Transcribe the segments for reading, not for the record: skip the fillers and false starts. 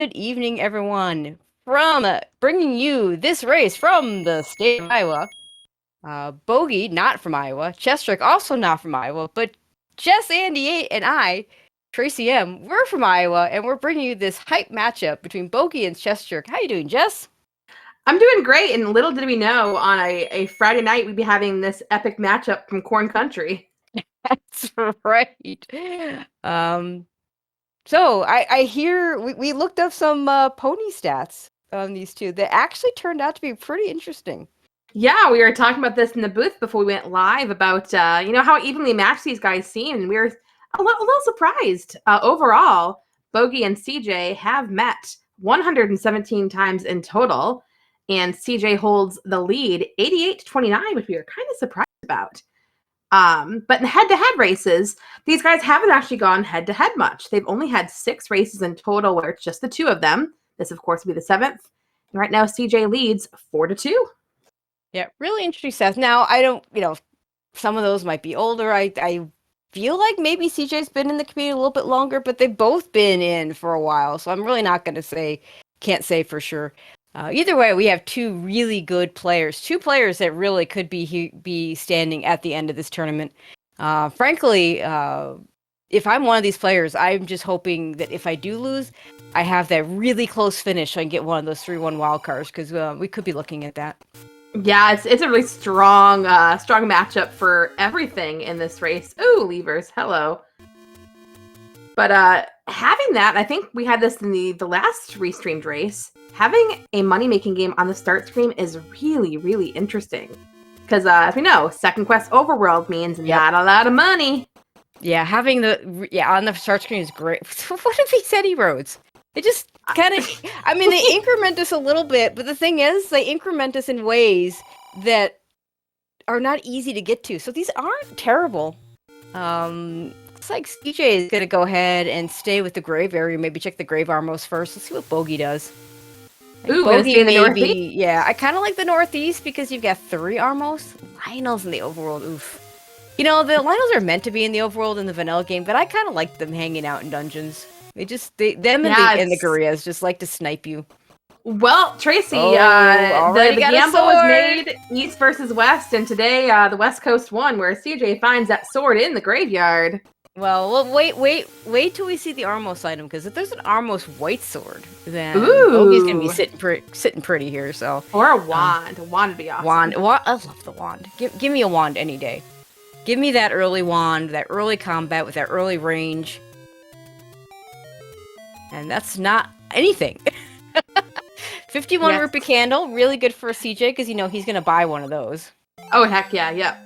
Good evening, everyone. From bringing you this race from the state of Iowa. Bogie, not from Iowa. Chessjerk, also not from Iowa. But Jess, Andy, and I, Tracy M, we're from Iowa, and we're bringing you this hype matchup between Bogie and Chessjerk. How you doing, Jess? I'm doing great, and little did we know on a Friday night we'd be having this epic matchup from Corn Country. That's right. Um, so I hear we looked up some pony stats on these two that actually turned out to be pretty interesting. Yeah, we were talking about this in the booth before we went live about how evenly matched these guys seem, and we were a little surprised. Overall, Bogie and CJ have met 117 times in total, and CJ holds the lead 88-29, which we were kind of surprised about. But in head-to-head races, these guys haven't actually gone head-to-head much. They've only had 6 races in total where it's just the two of them. This, of course, will be the 7th. And right now, CJ leads 4-2. Yeah, really interesting stats. Now, I don't, some of those might be older. I feel like maybe CJ's been in the community a little bit longer, but they've both been in for a while. So I'm really not going to say, can't say for sure. Either way, we have two really good players, two players that really could be standing at the end of this tournament. Frankly, if I'm one of these players, I'm just hoping that if I do lose, I have that really close finish so I can get one of those 3-1 wild cards, because we could be looking at that. Yeah, it's a really strong matchup for everything in this race. Ooh, levers, hello. But having that, I think we had this in the last restreamed race. Having a money-making game on the start screen is really, really interesting. Because as we know, second quest overworld means not a lot of money. Yeah, having on the start screen is great. What are these Eddie roads? They just kind of, I mean, they increment us a little bit, but the thing is, they increment us in ways that are not easy to get to. So these aren't terrible. Looks like CJ is going to go ahead and stay with the grave area, maybe check the grave armos first. Let's see what Bogie does. Ooh, Bogie in the northeast? Yeah, I kind of like the northeast because you've got 3 armos. Lionels in the overworld, oof. You know, the Lionels are meant to be in the overworld in the vanilla game, but I kind of like them hanging out in dungeons. And the Gurias just like to snipe you. Well, Tracy, the gamble was made east versus west, and today the West Coast won, where CJ finds that sword in the graveyard. Well, wait till we see the Armos item, because if there's an Armos white sword, then Bogey's gonna be sitting pretty here. So or a wand, a wand would be awesome. Wand, I love the wand. Give me a wand any day. Give me that early wand, that early combat with that early range. And that's not anything. 51 rupee candle, really good for CJ, because you know he's gonna buy one of those. Oh heck yeah, yep.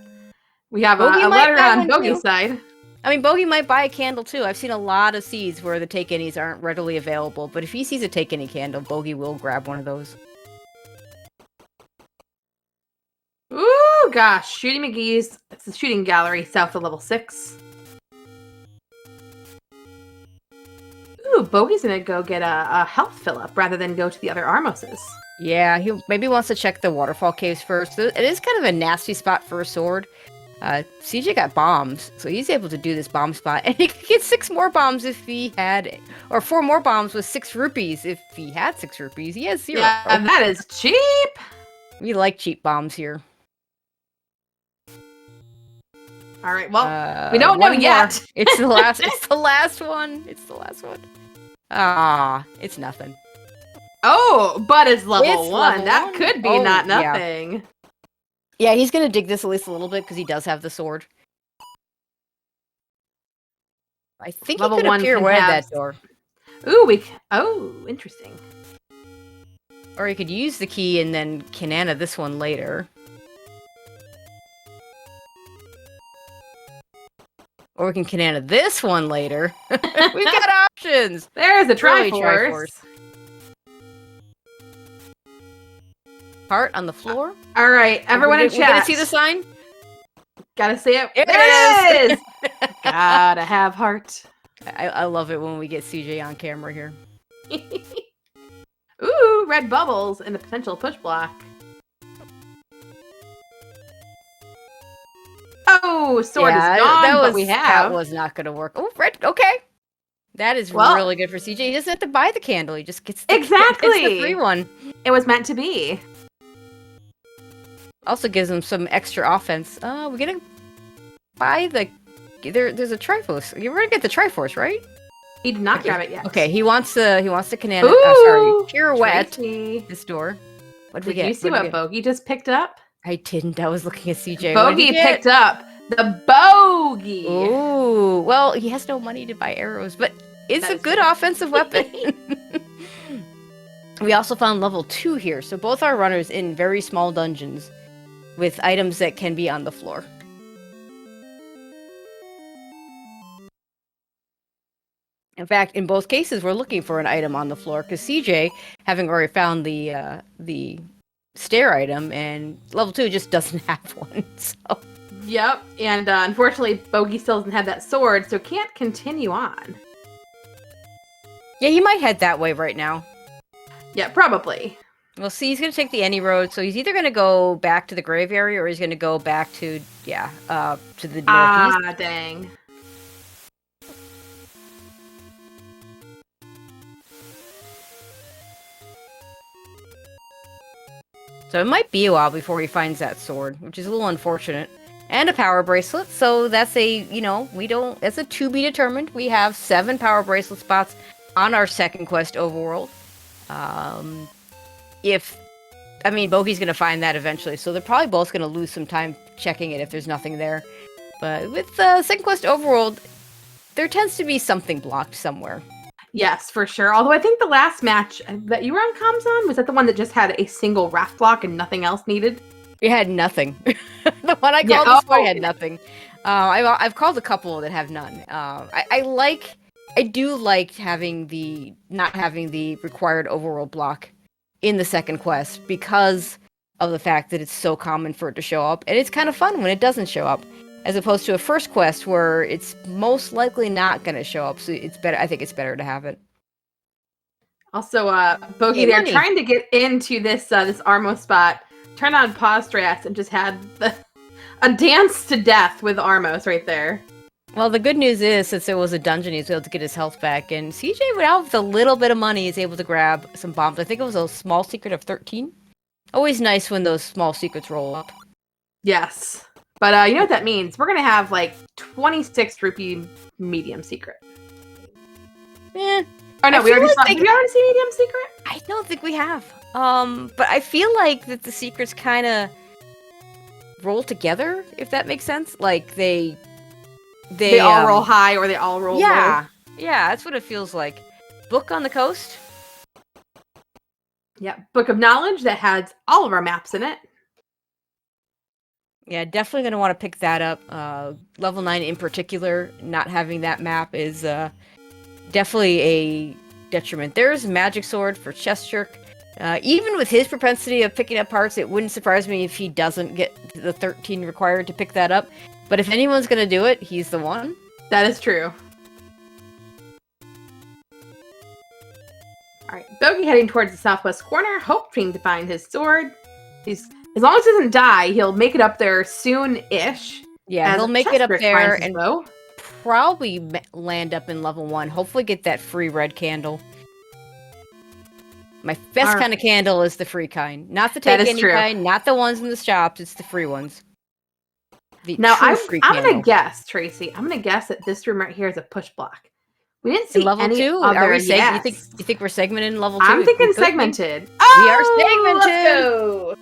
We have a letter on Bogey's side. I mean, Bogie might buy a candle too. I've seen a lot of seeds where the take any's aren't readily available, but if he sees a take any candle, Bogie will grab one of those. Ooh, gosh, Shooting McGee's. It's the shooting gallery south of level 6. Ooh, Bogey's gonna go get a health fill up rather than go to the other Armoses. Yeah, he maybe wants to check the waterfall caves first. It is kind of a nasty spot for a sword. CJ got bombs, so he's able to do this bomb spot, and he could get 6 more bombs if he had, or 4 more bombs with 6 rupees if he had 6 rupees. He has 0. Yeah, that is cheap. We like cheap bombs here. All right, well, we don't know yet. It's the last. It's the last one. It's the last one. Ah, it's nothing. Oh, but it's level 1. That could be not nothing. Yeah, he's gonna dig this at least a little bit because he does have the sword. I think level he could appear right at that door. Ooh, interesting. Or he could use the key and then Kanana this one later. Or we can Kanana this one later. We've got options. There's a Triforce. Heart on the floor. All right, everyone in chat. We're gonna see the sign. Gotta see it. There it is. Gotta have heart. I love it when we get CJ on camera here. Ooh, red bubbles and a potential push block. Oh, sword is gone, but we have. That was not gonna work. Oh, red. Okay. That is Well, really good for CJ. He doesn't have to buy the candle. He just gets the, exactly. gets the free one. It was meant to be. Also gives him some extra offense. We're gonna buy the. There's a Triforce. You're gonna get the Triforce, right? He did not grab it yet. Okay, he wants the Canana. Ooh, Pirouette. Tracy. This door. What did we Did get? you see what Bogie just picked up? I didn't. I was looking at CJ. Bogie picked up the Bogie. Ooh. Well, he has no money to buy arrows, but it's a good offensive weapon. We also found level 2 here, so both our runners in very small dungeons with items that can be on the floor. In fact, in both cases, we're looking for an item on the floor because CJ, having already found the stair item, and level 2 just doesn't have one. So. Yep, and unfortunately, Bogie still doesn't have that sword, so can't continue on. Yeah, he might head that way right now. Yeah, probably. Well, see, he's going to take the any road, so he's either going to go back to the grave area or he's going to go back to, to the northeast. Ah, dang. So it might be a while before he finds that sword, which is a little unfortunate. And a power bracelet, so that's a, that's a to be determined. We have 7 power bracelet spots on our second quest, Overworld. Bogey's going to find that eventually, so they're probably both going to lose some time checking it if there's nothing there. But with second quest, Overworld, there tends to be something blocked somewhere. Yes, for sure. Although I think the last match that you were on comms on, was that the one that just had a single raft block and nothing else needed? It had nothing. The one I called this one had nothing. I've called a couple that have none. I do like not having the required overworld block in the second quest because of the fact that it's so common for it to show up, and it's kind of fun when it doesn't show up, as opposed to a first quest where it's most likely not going to show up. So it's better. I think it's better to have it. Also, Bogie, they're trying to get into this Armo spot. Turned on pause strats and just had a dance to death with Armos right there. Well, the good news is, since it was a dungeon, he was able to get his health back, and CJ, without a little bit of money, is able to grab some bombs. I think it was a small secret of 13. Always nice when those small secrets roll up. Yes. But you know what that means? We're going to have, 26 rupee medium secret. Oh, no, did we already see medium secret? I don't think we have. But I feel like that the secrets kind of roll together, if that makes sense. Like they all roll high or they all roll low. Yeah, that's what it feels like. Book on the Coast. Yeah, Book of Knowledge that has all of our maps in it. Yeah, definitely going to want to pick that up. Level 9 in particular, not having that map is definitely a detriment. There's Magic Sword for chessjerk. Even with his propensity of picking up parts, it wouldn't surprise me if he doesn't get the 13 required to pick that up. But if anyone's going to do it, he's the one. That is true. Alright, Bogie heading towards the southwest corner, hoping to find his sword. As long as he doesn't die, he'll make it up there soon-ish. Yeah, he'll make it up there and probably land up in level 1. Hopefully get that free red candle. My best kind of candle is the free kind. Not the take any kind, not the ones in the shops, it's the free ones. Now, I'm going to guess, Tracy, that this room right here is a push block. We didn't see level any 2? other. Are we you think we're segmented in level 2? I'm thinking segmented. We are segmented. Let's go.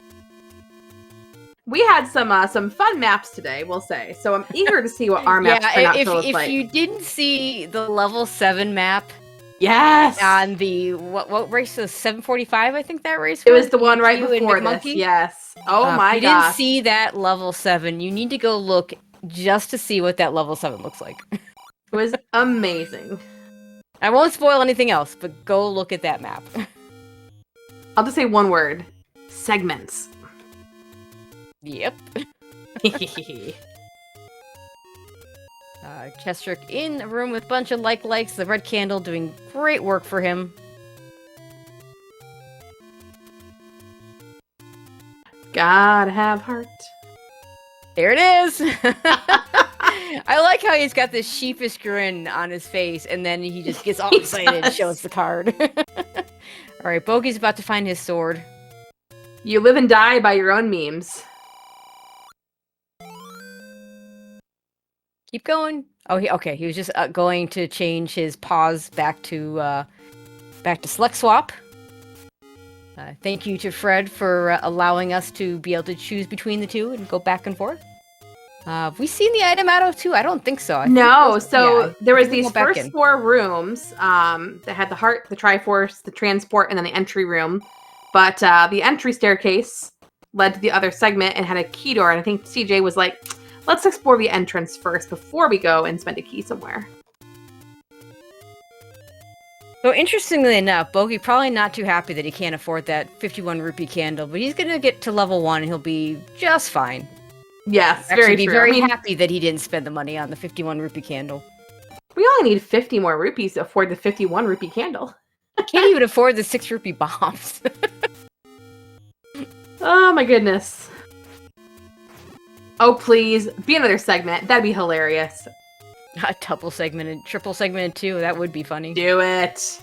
We had some fun maps today, we'll say. So I'm eager to see what our maps turn out to look like. If you didn't see the level 7 map, yes, on the what race was 745? I think that race. It was the one right before this. Yes. Oh my god! You didn't see that level 7. You need to go look just to see what that level 7 looks like. It was amazing. I won't spoil anything else, but go look at that map. I'll just say one word: segments. Yep. chessjerk in a room with a bunch of likes. The red candle doing great work for him. Gotta have heart. There it is. I like how he's got this sheepish grin on his face, and then he just gets all He excited and does. shows the card. All right, Bogey's about to find his sword. You live and die by your own memes. Keep going. Oh, okay. He was just going to change his pause back to select swap. Thank you to Fred for allowing us to be able to choose between the two and go back and forth. Have we seen the item out of two? I don't think so. No, so there was these we'll go back first in. 4 rooms that had the heart, the Triforce, the transport, and then the entry room. But the entry staircase led to the other segment and had a key door. And I think CJ was like, let's explore the entrance first before we go and spend a key somewhere. So interestingly enough, Bogie probably not too happy that he can't afford that 51 rupee candle, but he's gonna get to level 1 and he'll be just fine. Yes, Actually, very be true. very happy that he didn't spend the money on the 51 rupee candle. We only need 50 more rupees to afford the 51 rupee candle. Can't even afford the 6 rupee bombs. Oh my goodness. Oh please, be another segment. That'd be hilarious. A double segmented, triple segmented too. That would be funny. Do it.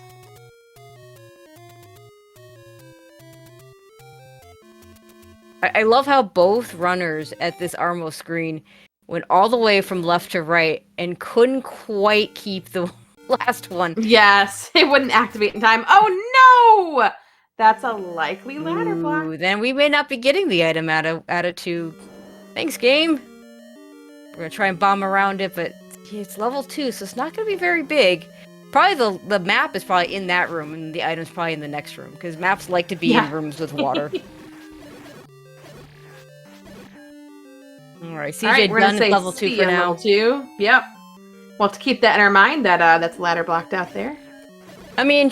I love how both runners at this Armo screen went all the way from left to right and couldn't quite keep the last one. Yes, it wouldn't activate in time. Oh no! That's a likely ladder block. Then we may not be getting the item out of 2. Thanks, game. We're gonna try and bomb around it, but it's level 2, so it's not gonna be very big. Probably the map is probably in that room, and the item's probably in the next room, because maps like to be in rooms with water. Alright, CJ we're done gonna at level 2 for now. Level 2. Yep. We'll have to keep that in our mind that that's ladder blocked out there. I mean,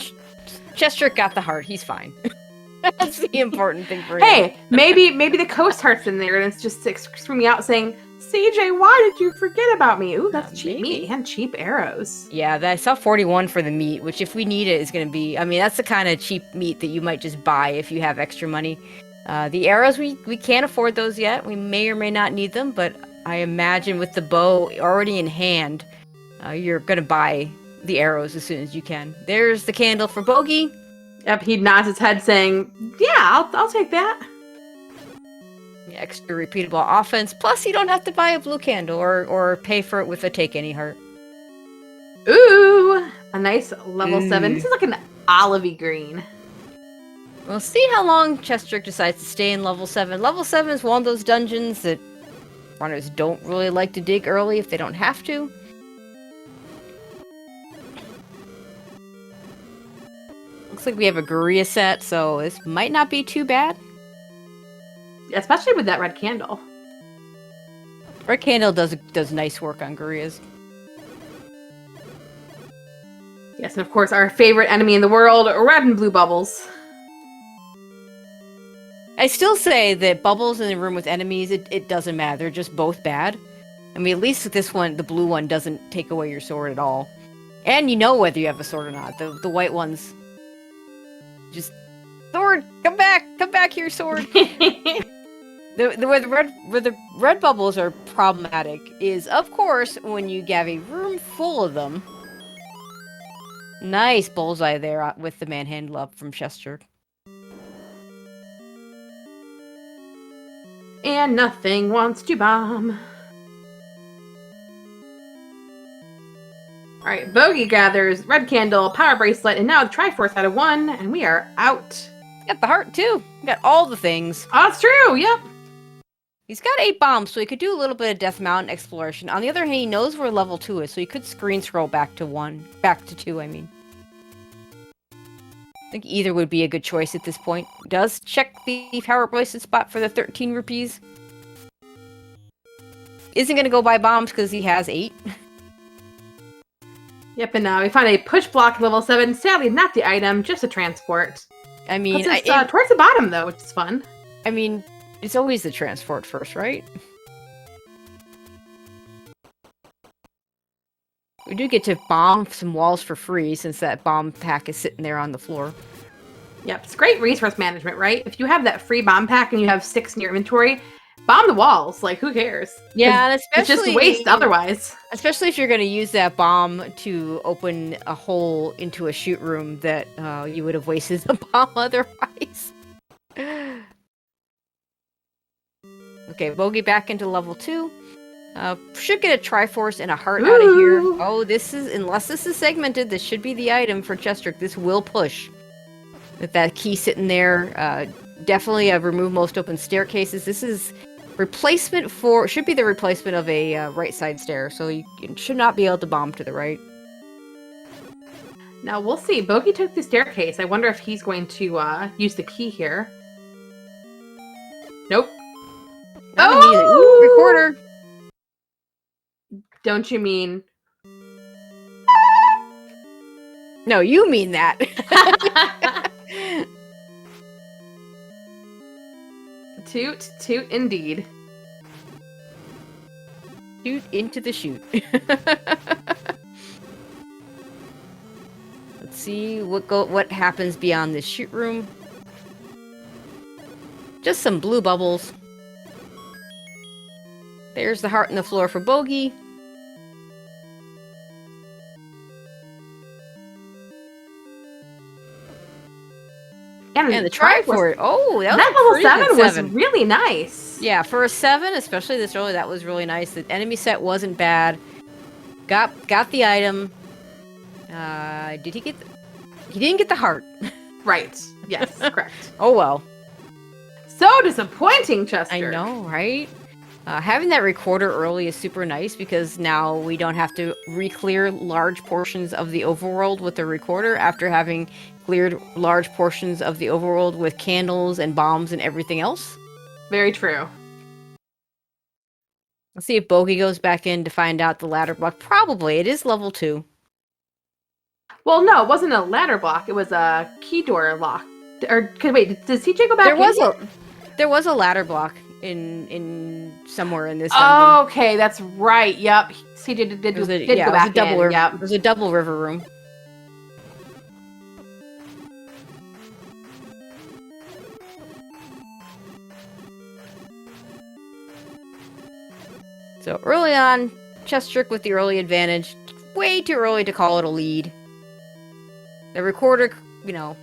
chessjerk got the heart. He's fine. That's the important thing for him. Hey, maybe the coast heart's in there and it's just screaming out saying, CJ, why did you forget about me? Ooh, that's cheap meat and cheap arrows. Yeah, I saw 41 for the meat, which if we need it is going to be... I mean, that's the kind of cheap meat that you might just buy if you have extra money. The arrows, we can't afford those yet. We may or may not need them, but I imagine with the bow already in hand, you're going to buy the arrows as soon as you can. There's the candle for Bogie. Yep, he nods his head saying, yeah, I'll take that. Extra repeatable offense. Plus, you don't have to buy a blue candle or pay for it with a take any heart. Ooh, a nice level 7. This is like an olivey green. We'll see how long chessjerk decides to stay in level 7. Level 7 is one of those dungeons that runners don't really like to dig early if they don't have to. Looks like we have a Guria set, so this might not be too bad. Especially with that red candle. Red candle does nice work on Gurias. Yes, and of course our favorite enemy in the world, red and blue bubbles. I still say that bubbles in the room with enemies, it doesn't matter. They're just both bad. I mean, at least with this one, the blue one doesn't take away your sword at all. And you know whether you have a sword or not. The white ones... just... Sword! Come back here, sword! Where the red bubbles are problematic is, of course, when you have a room full of them. Nice bullseye there with the manhandle up from chessjerk. And nothing wants to bomb. Alright, Bogie gathers red candle, power bracelet, and now the Triforce out of 1, and we are out. Got the heart too. Got all the things. Oh, that's true, yep. He's got 8 bombs, so he could do a little bit of Death Mountain exploration. On the other hand, he knows where level 2 is, so he could screen scroll back to 2, I mean. I think either would be a good choice at this point. Does check the power bracelet spot for the 13 rupees. Isn't going to go buy bombs because he has 8. Yep, and now we find a push block level 7. Sadly, not the item, just a transport. I mean, towards the bottom though, which is fun. I mean, it's always the transport first, right? We do get to bomb some walls for free since that bomb pack is sitting there on the floor. Yep, it's great resource management, right? If you have that free bomb pack and you have 6 in your inventory, bomb the walls. Like, who cares? Yeah, and It's just waste otherwise. Especially if you're going to use that bomb to open a hole into a shoot room that you would have wasted the bomb otherwise. Okay, Bogie back into level 2. Should get a Triforce and a heart out of here. Oh, this is, unless this is segmented, this should be the item for chessjerk. This will push. With that key sitting there, definitely remove most open staircases. This is replacement for, should be the replacement of a right side stair, so you should not be able to bomb to the right. Now we'll see. Bogie took the staircase. I wonder if he's going to use the key here. Nope. Not immediately. Ooh, recorder. Don't you mean? No, you mean that. Toot, toot, indeed. Shoot into the chute. Let's see what happens beyond this shoot room. Just some blue bubbles. There's the heart in the floor for Bogie. And the Triforce. Oh, that level 7 was really nice. Yeah, for a 7, especially this early, that was really nice. The enemy set wasn't bad. Got the item. Did he get? He didn't get the heart. Right. Yes. Correct. Oh well. So disappointing, Chester. I know, right? Having that recorder early is super nice because now we don't have to re-clear large portions of the overworld with the recorder after having cleared large portions of the overworld with candles and bombs and everything else. Very true. Let's see if Bogie goes back in to find out the ladder block. Probably. It is level 2. Well, no, it wasn't a ladder block. It was a key door lock. Or, wait, did CJ go back in? There was a ladder block in somewhere in this dungeon. Oh, okay, that's right. Yep. CJ did go back in. Yep. It was a double river room. So early on, chessjerk with the early advantage. Way too early to call it a lead. The recorder, you know,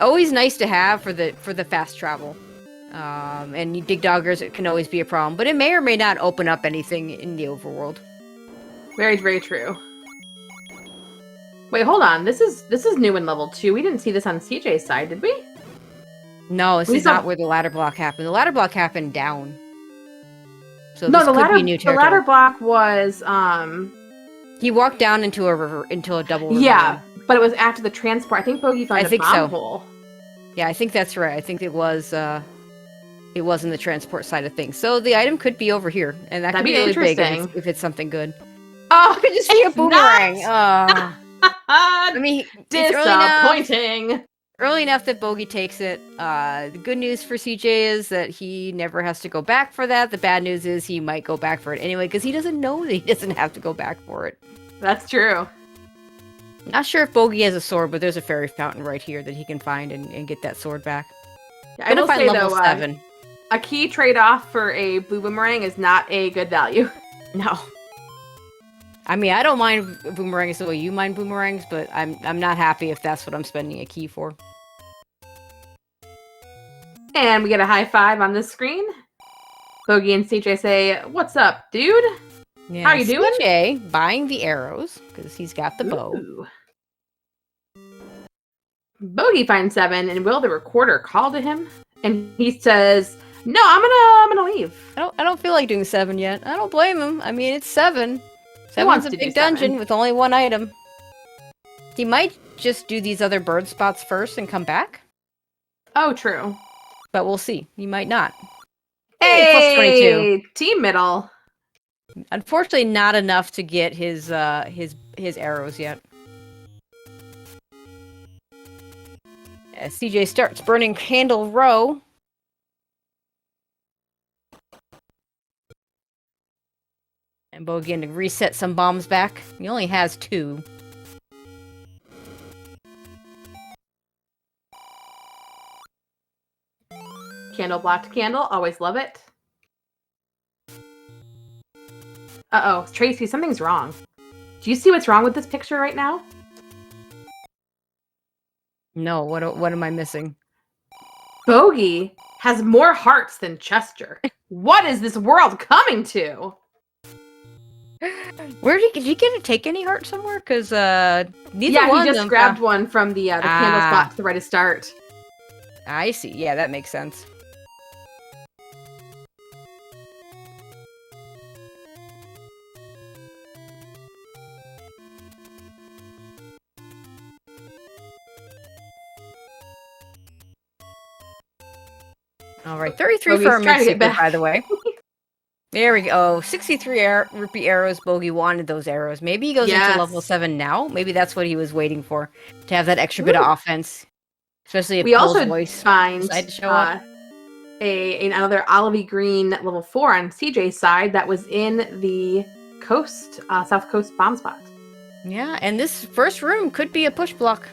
always nice to have for the fast travel. And dig doggers, it can always be a problem, but it may or may not open up anything in the overworld. Very, very true. Wait, hold on. This is new in level 2. We didn't see this on CJ's side, did we? No, this is not where the ladder block happened. The ladder block happened down. So no, this could be new territory. The ladder block was he walked down into a river, into a double river. Yeah, but it was after the transport. I think Bogie found a bomb hole. Yeah, I think that's right. I think it was in the transport side of things. So the item could be over here, and that could be really big if it's something good. Oh, I could just see a boomerang. I mean, disappointing. Early enough that Bogie takes it. The good news for CJ is that he never has to go back for that. The bad news is he might go back for it anyway because he doesn't know that he doesn't have to go back for it. That's true. Not sure if Bogie has a sword, but there's a fairy fountain right here that he can find and get that sword back. Yeah, I will say level 7. A key trade-off for a blue boomerang is not a good value. No. I mean, I don't mind boomerangs the way you mind boomerangs, but I'm not happy if that's what I'm spending a key for. And we get a high five on the screen. Bogie and CJ say, "What's up, dude? Yeah, how you doing?" CJ buying the arrows because he's got the bow. Bogie finds 7, and will the recorder call to him? And he says, "No, I'm gonna leave. I don't feel like doing 7 yet. I don't blame him. I mean, it's 7. 7's a big dungeon with only one item. He might just do these other bird spots first and come back. Oh, true. But we'll see. He might not. Hey, plus 22. Team middle. Unfortunately, not enough to get his arrows yet. As CJ starts burning Candle Row. And Bogie to reset some bombs back. He only has 2. Candle blocked candle. Always love it. Uh-oh, Tracy, something's wrong. Do you see what's wrong with this picture right now? No, what am I missing? Bogie has more hearts than chessjerk. What is this world coming to? Where did you get to take any heart somewhere? Because neither Yeah, one he of just them grabbed one from the candle spot to the right of start. I see. Yeah, that makes sense. All right, 33 for our Bogey's trying to get mid-secret, back. by the way. There we go. 63 rupee arrows. Bogie wanted those arrows. Maybe he goes into level 7 now. Maybe that's what he was waiting for, to have that extra bit of offense. Especially if We Cole's also voice find decided to show up. another olivey green level 4 on CJ's side that was in the coast, South Coast bomb spot. Yeah, and this first room could be a push block.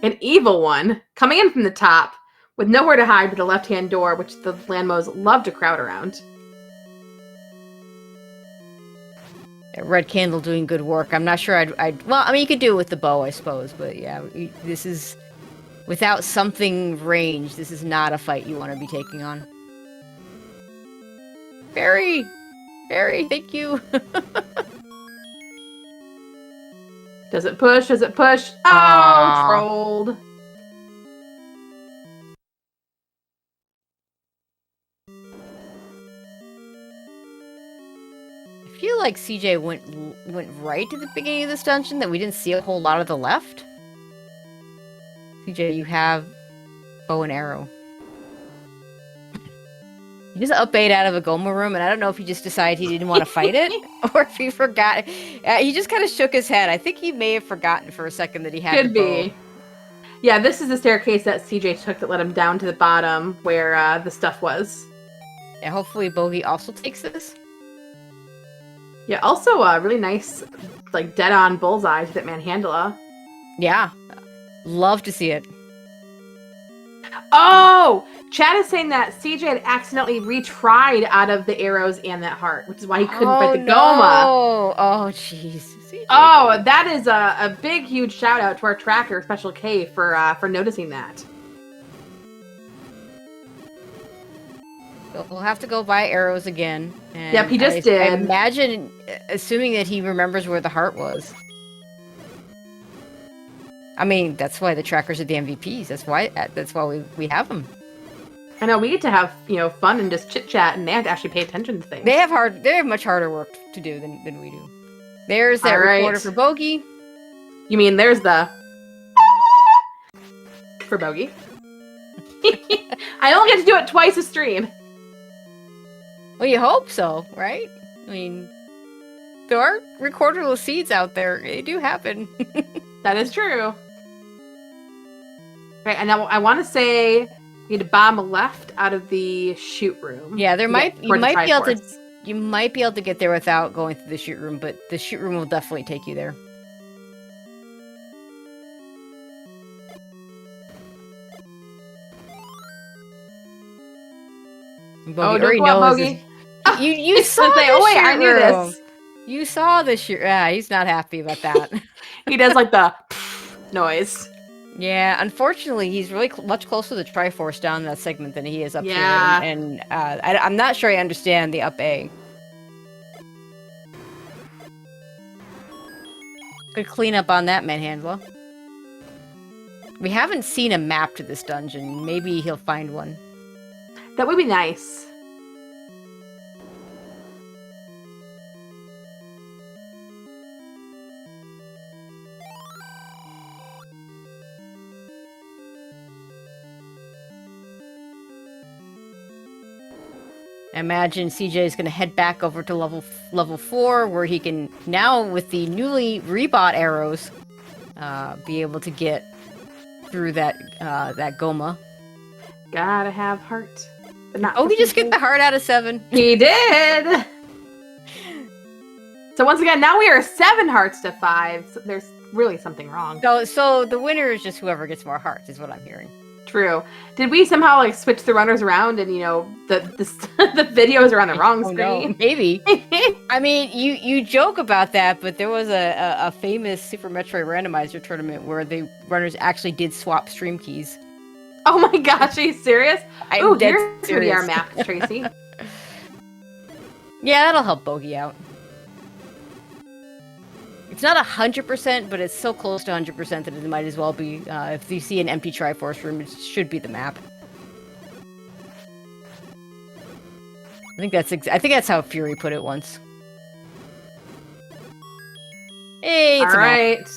An evil one coming in from the top with nowhere to hide but a left-hand door, which the Landmos love to crowd around. Red Candle doing good work. I'm not sure I'd... Well, I mean, you could do it with the bow, I suppose. But yeah, this is... Without something range, this is not a fight you want to be taking on. Barry! Barry, thank you! Does it push? Does it push? Oh, trolled. I feel like CJ went right at the beginning of this dungeon, that we didn't see a whole lot of the left. CJ, you have bow and arrow. He just up-bait out of a Goma room, and I don't know if he just decided he didn't want to fight it, or if he forgot. He just kind of shook his head. I think he may have forgotten for a second that he had Could be. Yeah, this is the staircase that CJ took that led him down to the bottom where the stuff was. Yeah, hopefully Bogie also takes this. Yeah, also a really nice, like, dead-on bullseye to that Manhandla. Yeah. Love to see it. Oh! Chad is saying that CJ had accidentally retried out of the arrows and that heart, which is why he couldn't fight the Goma. Oh, jeez. Oh, that is a big, huge shout-out to our tracker, Special K, for noticing that. We'll have to go buy arrows again. And yep, he just did. I imagine, assuming that he remembers where the heart was. I mean, that's why the trackers are the MVPs. That's why we have them. I know, we get to have, fun and just chit-chat, and they have to actually pay attention to things. They have much harder work to do than we do. There's that recorder for Bogie. You mean there's the... for Bogie. I only get to do it twice a stream. Well, you hope so, right? I mean, there are recorderless seeds out there. They do happen. That is true. Right, and now I want to say you need to bomb left out of the shoot room. Yeah, you might be able to get there without going through the shoot room, but the shoot room will definitely take you there. Bogie already knows this. You saw the shoot room. I knew this. You saw the shoot. Yeah, he's not happy about that. He does like the noise. Yeah, unfortunately, he's really much closer to the Triforce down that segment than he is up here. And I'm not sure I understand the up A. Good cleanup on that Manhandla. We haven't seen a map to this dungeon. Maybe he'll find one. That would be nice. I imagine CJ is going to head back over to level 4, where he can now, with the newly rebought arrows, be able to get through that Goma. Gotta have heart. But not he just get the heart out of 7. He did! So once again, now we are 7 hearts to 5. So there's really something wrong. So the winner is just whoever gets more hearts, is what I'm hearing. True. Did we somehow like switch the runners around and the the videos are on the wrong Oh screen? no, maybe. I mean, you joke about that, but there was a famous Super Metroid Randomizer tournament where the runners actually did swap stream keys. Oh my gosh, are you serious? I'm Ooh, dead here's serious. VR map, Tracy. Yeah, that'll help Bogie out. It's not 100%, but it's so close to 100% that it might as well be. If you see an empty Triforce room, it should be the map. I think that's how Fury put it once. Hey, it's All a map. right.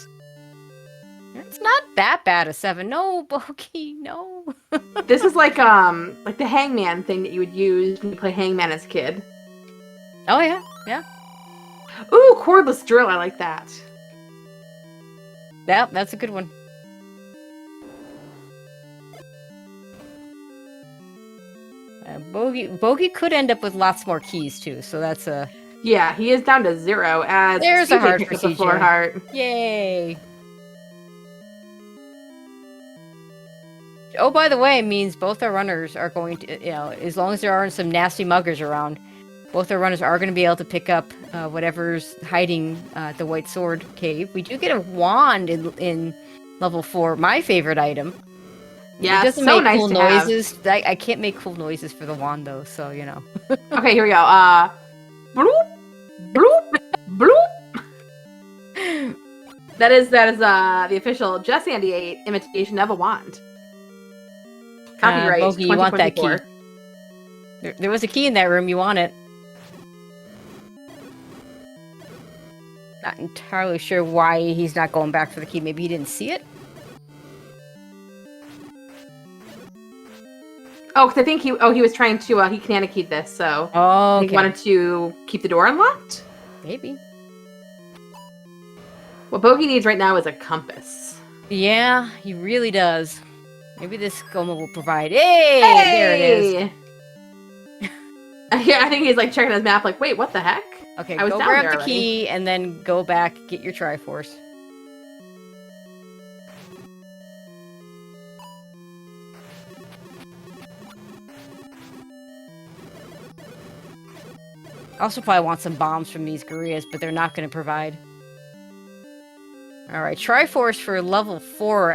It's not that bad a 7. No, Bogie, no. This is like the hangman thing that you would use when you play hangman as a kid. Oh yeah, yeah. Ooh, cordless drill. I like that. Yeah, that's a good one. Bogie could end up with lots more keys too, so that's a... Yeah, he is down to 0 as There's CJ a heart picked for up the CJ. floor heart. Yay! Oh, by the way, it means both our runners are going to, as long as there aren't some nasty muggers around, both our runners are going to be able to pick up whatever's hiding at the White Sword Cave. We do get a wand in level 4, my favorite item. Yeah, it doesn't so make nice cool to noises. I can't make cool noises for the wand though, so Okay, here we go. Bloop, bloop, bloop. That is the official Just Andy 8 imitation of a wand. Copyright Bogie, you want that 2024. key. There was a key in that room. You want it. Not entirely sure why he's not going back for the key. Maybe he didn't see it? Oh, because I think he was trying to, he canana keyed this, so Oh, he wanted to keep the door unlocked? Maybe. What Bogie needs right now is a compass. Yeah, he really does. Maybe this Goma will provide. Hey! There it is. Yeah, I think he's like checking his map like, wait, what the heck? Okay, I was go down grab there the already. key and then go back, get your Triforce. Also probably want some bombs from these gorillas, but they're not going to provide. All right, Triforce for level 4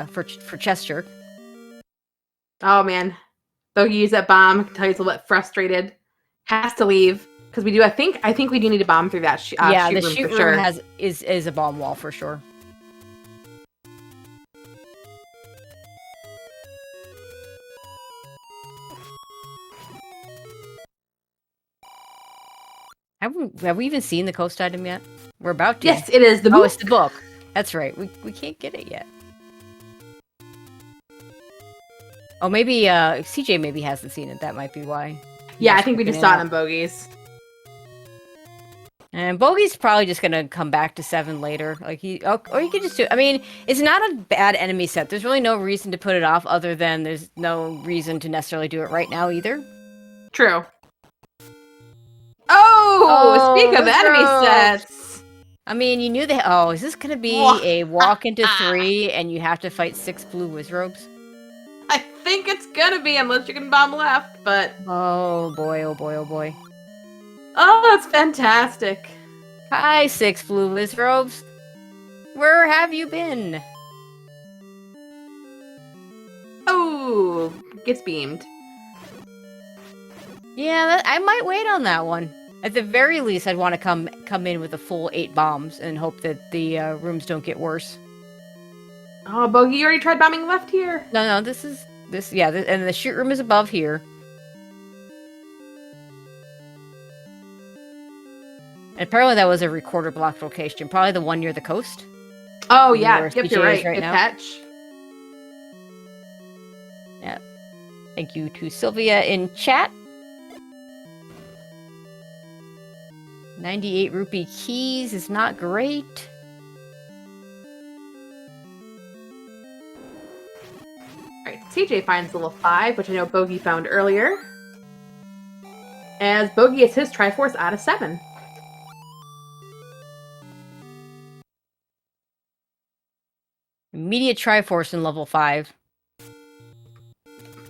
for chessjerk. Oh man, Bogie used that bomb. I can tell he's a little bit frustrated. Has to leave because we do. I think we do need a bomb through that Yeah, shoot the room shoot for room sure. is a bomb wall for sure. Have we even seen the coast item yet? We're about to. Yes, it is the book. Oh, it's the book. That's right. We can't get it yet. Oh, maybe CJ maybe hasn't seen it. That might be why. Yeah, I think we just saw it on Bogie's. And Bogie's probably just gonna come back to 7 later. Or you could just do. I mean, it's not a bad enemy set. There's really no reason to put it off, other than there's no reason to necessarily do it right now either. True. Oh, speak of enemy sets. I mean, you knew that. Oh, is this gonna be a walk into 3 and you have to fight 6 blue Wizrobes? I think it's gonna be, unless you can bomb left. But oh boy, oh boy, oh boy. Oh, that's fantastic. Hi, 6 blue Wizrobes. Where have you been? Oh, gets beamed. Yeah, I might wait on that one. At the very least, I'd want to come in with a full 8 bombs and hope that the rooms don't get worse. Oh, Bogie, you already tried bombing left here. No, and the shoot room is above here. And apparently that was a recorder block location, probably the one near the coast. Oh yeah, yep, CJ you're right. Good catch. Yeah. Thank you to Sylvia in chat. 98 rupee keys is not great. Alright, CJ finds level 5, which I know Bogie found earlier. As Bogie gets his Triforce out of 7. Immediate Triforce in level 5.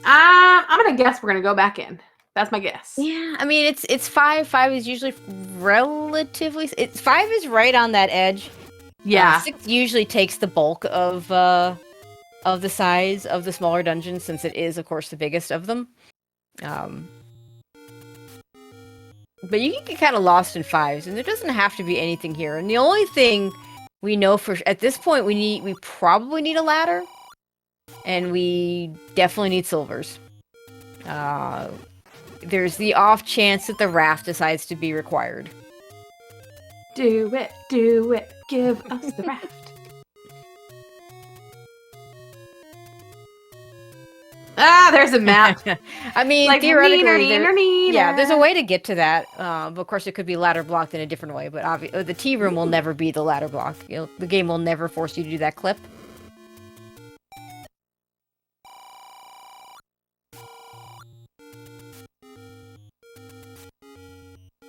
I'm gonna guess we're gonna go back in. That's my guess. Yeah, I mean it's 5. 5 is usually relatively. 5 is right on that edge. Yeah. 6 usually takes the bulk of the size of the smaller dungeons, since it is, of course, the biggest of them. But you can get kind of lost in 5s, and there doesn't have to be anything here. And the only thing we know for at this point, we probably need a ladder, and we definitely need silvers. There's the off chance that the raft decides to be required. Do it, give us the raft. Ah, there's a map. I mean, like, theoretically, there's a way to get to that. But of course, it could be ladder blocked in a different way. But obviously, the tea room will never be the ladder block. The game will never force you to do that clip.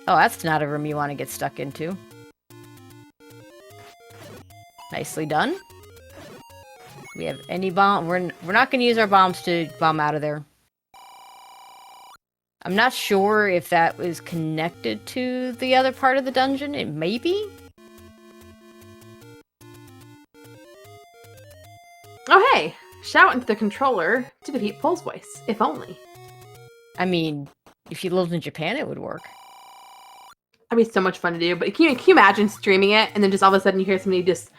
Oh, that's not a room you want to get stuck into. Nicely done. We have any bomb? We're not going to use our bombs to bomb out of there. I'm not sure if that was connected to the other part of the dungeon. It may be. Oh, hey! Shout into the controller to defeat Pole's voice, if only. I mean, if you lived in Japan, it would work. That'd be so much fun to do. But can you imagine streaming it and then just all of a sudden you hear somebody just...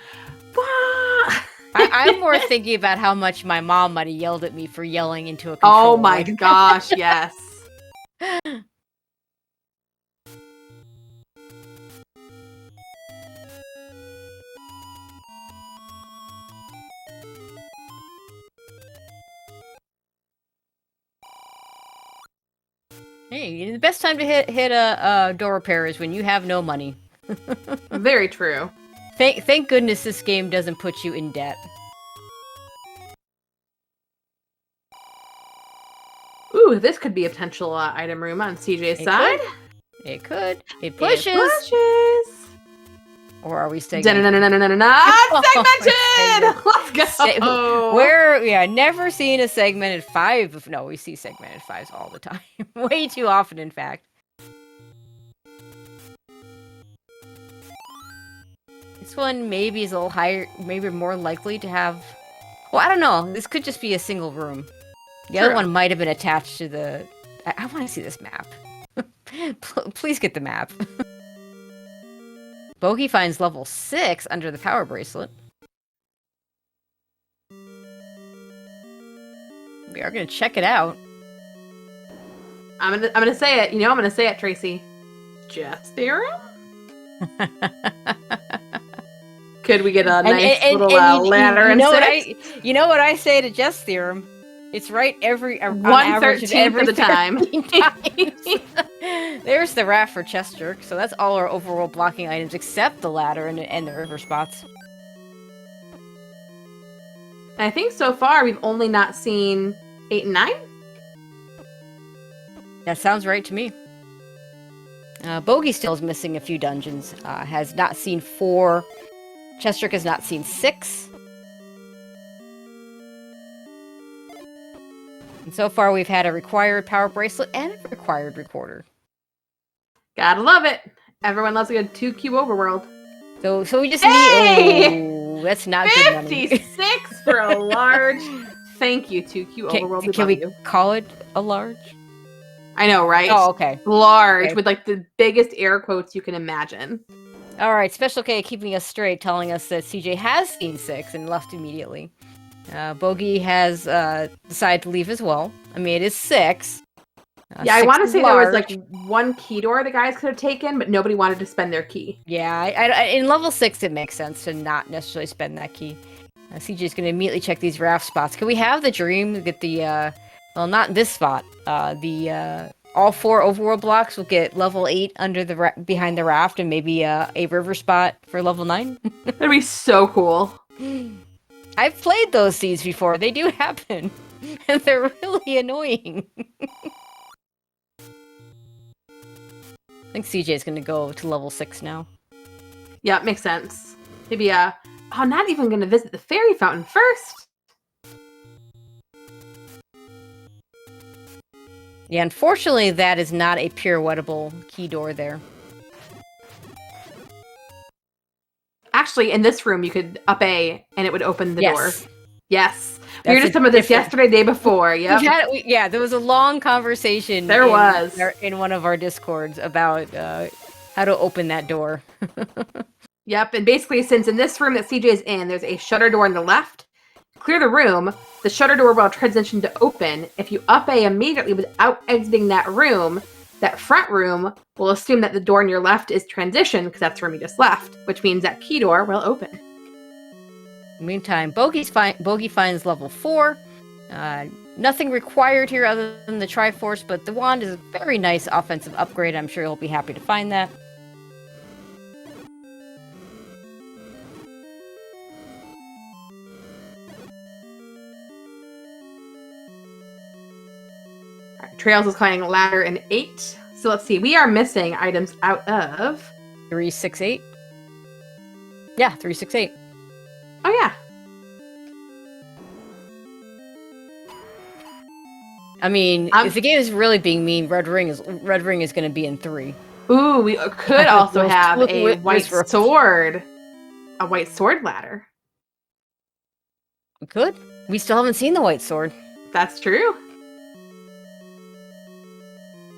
I'm more thinking about how much my mom might have yelled at me for yelling into a controller. Oh my gosh, yes. Hey, the best time to hit a door repair is when you have no money. Very true. Thank goodness this game doesn't put you in debt. Ooh, this could be a potential item room on CJ's side. It could. It pushes. It pushes. Or are we staying? Segmented! Let's go! Never seen a segmented 5. No, we see segmented 5s all the time. Way too often, in fact. This one maybe is a little higher, maybe more likely to have... Well, I don't know. This could just be a single room. The other one might have been attached to the... I want to see this map. Please get the map. Bogie finds level 6 under the power bracelet. We are going to check it out. I'm gonna say it. You know I'm gonna say it, Tracy. Chess theorem? Could we get a nice little ladder and you know what I say to Jess theorem? It's right every 1/13 of the time. There's the raft for chessjerk, so that's all our overworld blocking items except the ladder and the river spots. I think so far we've only not seen 8 and 9. That sounds right to me. Bogie still is missing a few dungeons. Has not seen 4. chessjerk has not seen 6. And so far, we've had a required power bracelet and a required recorder. Gotta love it. Everyone loves a good 2Q overworld. So we just need... Oh, that's not good money. 56 for a large. Thank you, 2Q overworld. Can we call it a large? I know, right? Oh, okay. Large, with like the biggest air quotes you can imagine. All right, Special K keeping us straight, telling us that CJ has seen 6 and left immediately. Bogie has decided to leave as well. I mean, it is 6. Yeah, I want to say there was like one key door the guys could have taken, but nobody wanted to spend their key. Yeah, in level 6, it makes sense to not necessarily spend that key. CJ's going to immediately check these raft spots. Can we have the dream get the, well, not this spot. All 4 overworld blocks will get level 8 under the behind the raft, and maybe a river spot for level 9. That'd be so cool. I've played those seeds before. They do happen. And they're really annoying. I think CJ's going to go to level 6 now. Yeah, makes sense. Maybe, not even going to visit the fairy fountain first. Yeah, unfortunately, that is not a pirouettable key door there. Actually, in this room, you could up A and it would open the door. Yes. We were just talking about this yesterday, day before. Yep. Yeah, there was a long conversation There was. in one of our Discords about how to open that door. Yep, and basically, since in this room that CJ is in, there's a shutter door on the left. Clear the room. The shutter door will transition to open. If you up A immediately without exiting that room, that front room will assume that the door on your left is transition because that's the room you just left, which means that key door will open. Meantime, Bogie finds level 4. Nothing required here other than the Triforce, but the wand is a very nice offensive upgrade. I'm sure he'll be happy to find that. Trails is climbing a ladder in 8. So let's see. We are missing items out of 368. Yeah, 368. Oh yeah. I mean, if the game is really being mean, Red Ring is going to be in 3. Ooh, we could also have a white sword. A white sword ladder. We could. We still haven't seen the white sword. That's true.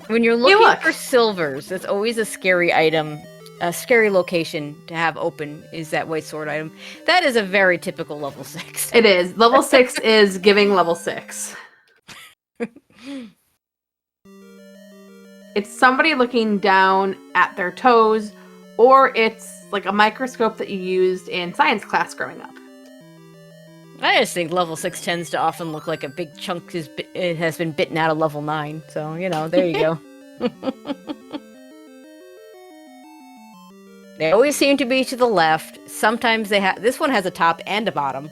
When you're looking for silvers, that's always a scary item, a scary location to have open is that white sword item. That is a very typical level 6. It is. Level 6 is giving level 6. It's somebody looking down at their toes, or it's like a microscope that you used in science class growing up. I just think level 6 tends to often look like a big chunk it has been bitten out of level 9. So, there you go. They always seem to be to the left. Sometimes they have... This one has a top and a bottom.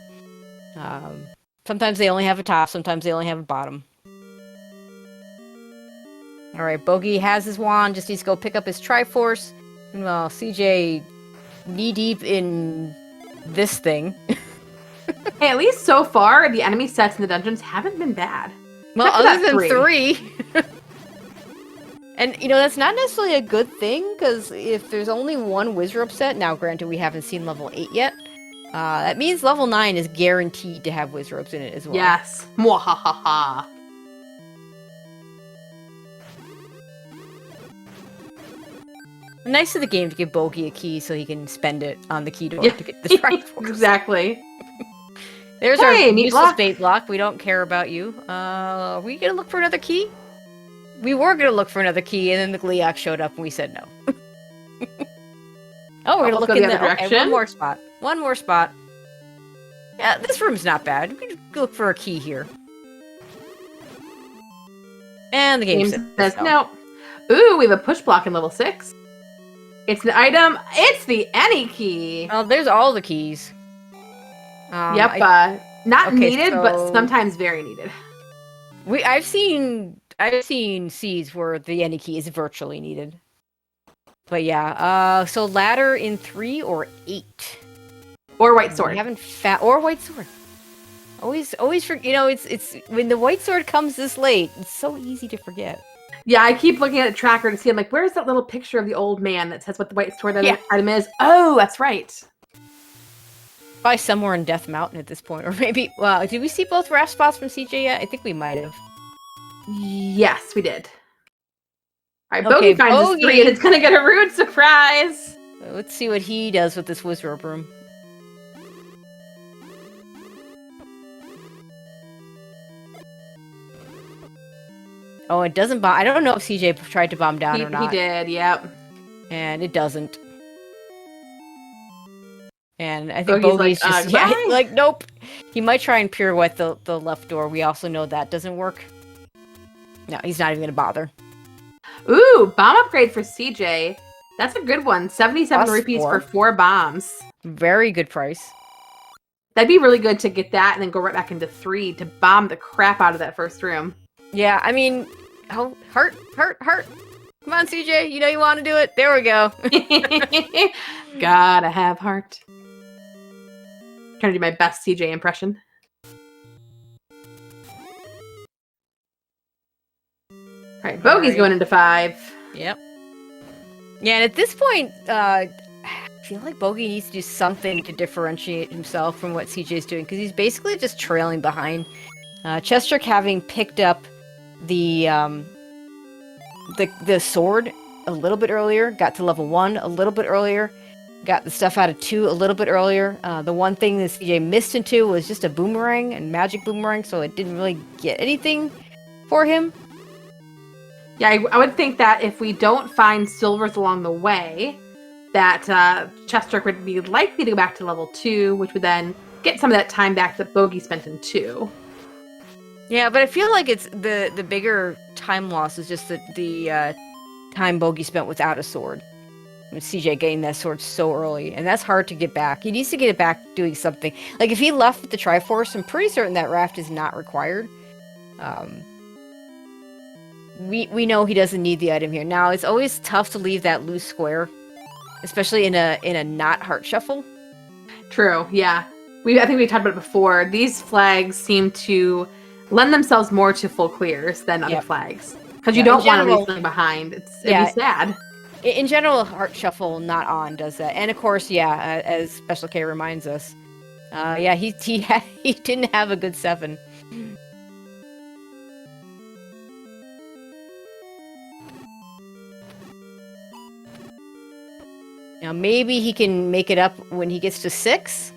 Sometimes they only have a top. Sometimes they only have a bottom. Alright, Bogie has his wand. Just needs to go pick up his Triforce. Well, CJ knee-deep in this thing. Hey, at least so far, the enemy sets in the dungeons haven't been bad. Well, other than 3. And, that's not necessarily a good thing, because if there's only one Wizrobe set, now granted we haven't seen level 8 yet, that means level 9 is guaranteed to have Wizrobes in it as well. Yes. Mwahaha. Nice of the game to give Bogie a key so he can spend it on the key door to get the Triforce. Exactly. There's our useless bait block. We don't care about you. Are we gonna look for another key? We were gonna look for another key, and then the Gliok showed up, and we said no. Oh, we're gonna look in the other direction. Okay, one more spot. Yeah, this room's not bad. We can look for a key here. And the game says no. Ooh, we have a push block in level 6. It's an item. It's the any key. Oh, there's all the keys. Yep. Not needed, but sometimes very needed. I've seen seeds where the any key is virtually needed. But yeah. So ladder in 3 or 8. Or white sword. We haven't or white sword. Always it's when the white sword comes this late, it's so easy to forget. Yeah, I keep looking at the tracker to see. I'm like, where's that little picture of the old man that says what the white sword item is? Oh, that's right. Probably somewhere in Death Mountain at this point, or maybe. Well, did we see both raft spots from CJ yet? I think we might have. Yes, we did. All right, Bogie finds his 3, and it's gonna get a rude surprise. Let's see what he does with this Wizrobe room. Oh, it doesn't bomb. I don't know if CJ tried to bomb down or not. He did, yep. And it doesn't. And I think Bogie's just nope. He might try and pirouette the left door. We also know that doesn't work. No, he's not even gonna bother. Ooh, bomb upgrade for CJ. That's a good one. 77 rupees for 4 bombs. Very good price. That'd be really good to get that and then go right back into 3 to bomb the crap out of that first room. Yeah, I mean, heart. Come on, CJ, you know you want to do it. There we go. Gotta have heart. Trying to do my best CJ impression. All right, Bogey's going into 5. Yep. Yeah, and at this point, I feel like Bogie needs to do something to differentiate himself from what CJ's doing, because he's basically just trailing behind. Chessjerk, having picked up the sword a little bit earlier, got to level 1 a little bit earlier, got the stuff out of 2 a little bit earlier. The one thing that CJ missed in 2 was just a boomerang, and magic boomerang, so it didn't really get anything for him. Yeah, I would think that if we don't find silvers along the way, that chessjerk would be likely to go back to level 2, which would then get some of that time back that Bogie spent in 2. Yeah, but I feel like it's the bigger time loss is just the time Bogie spent without a sword. With CJ getting that sword so early, and that's hard to get back. He needs to get it back doing something. Like, if he left with the Triforce, I'm pretty certain that raft is not required. We know he doesn't need the item here. Now, it's always tough to leave that loose square, especially in a not heart shuffle. True, yeah. I think we talked about it before. These flags seem to lend themselves more to full clears than other flags. Because you don't want to leave something behind. It'd be sad. In general, Heart Shuffle not on does that. And of course, as Special K reminds us, he didn't have a good 7. Now, maybe he can make it up when he gets to 6.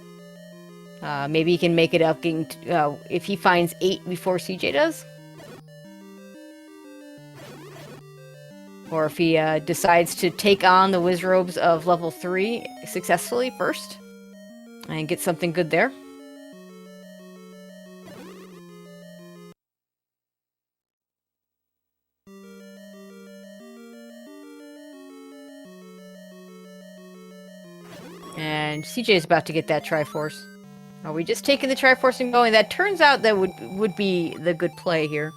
Maybe he can make it up if he finds 8 before CJ does. Or if he decides to take on the Wizrobes of level 3 successfully first. And get something good there. And CJ is about to get that Triforce. Are we just taking the Triforce and going? That turns out that would be the good play here.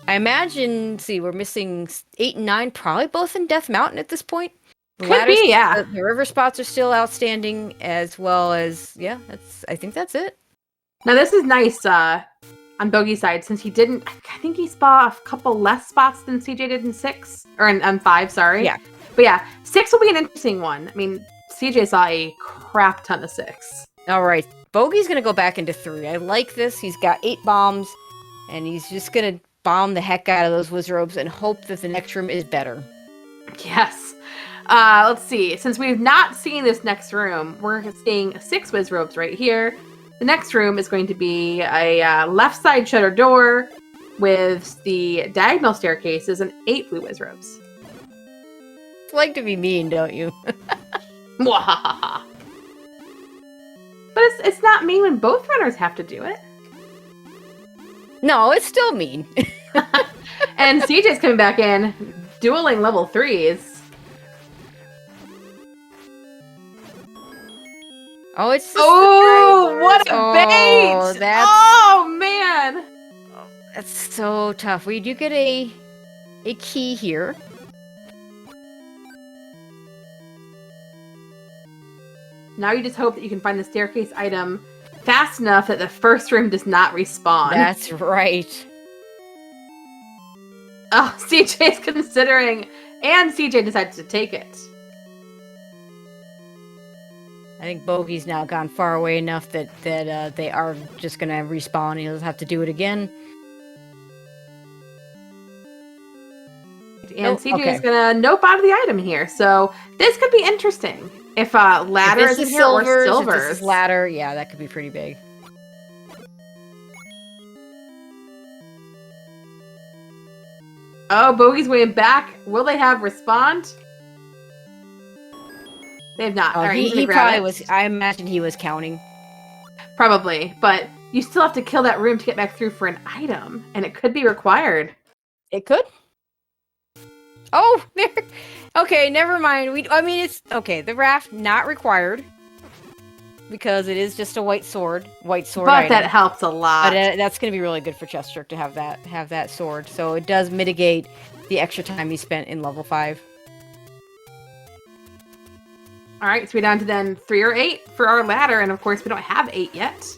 I imagine, we're missing 8 and 9, probably both in Death Mountain at this point. Could be, yeah. The river spots are still outstanding, as well as, I think that's it. Now, this is nice on Bogey's side, since he didn't, I think he saw a couple less spots than CJ did in 6, or in 5, sorry. Yeah. But yeah, 6 will be an interesting one. I mean, CJ saw a crap ton of 6. All right, Bogey's going to go back into 3. I like this. He's got 8 bombs, and he's just going to bomb the heck out of those Wizrobes and hope that the next room is better. Yes. Let's see. Since we've not seen this next room, we're seeing 6 Wizrobes right here. The next room is going to be a left side shutter door with the diagonal staircases and 8 blue Wizrobes. You like to be mean, don't you? But it's not mean when both runners have to do it. No, it's still mean. And CJ's coming back in, dueling level 3s. Oh, it's what a bait! Oh, man! That's so tough. We do get a key here. Now you just hope that you can find the staircase item fast enough that the first room does not respawn. That's right. Oh, CJ's considering, and CJ decides to take it. I think Bogey's now gone far away enough that they are just going to respawn. He'll have to do it again. And CJ is going to nope out of the item here. So this could be interesting. If ladder is in here or silvers. If this is ladder, yeah, that could be pretty big. Oh, Bogey's way back. Will they have respond? They have not. Oh, right, he probably was. I imagine he was counting. Probably, but you still have to kill that room to get back through for an item, and it could be required. It could. Oh, there. Okay, never mind. It's okay. The raft not required because it is just a white sword. But item. That helps a lot. But that's going to be really good for chessjerk to have that sword. So it does mitigate the extra time he spent in level 5. All right, so we're down to then 3 or 8 for our ladder, and of course we don't have 8 yet.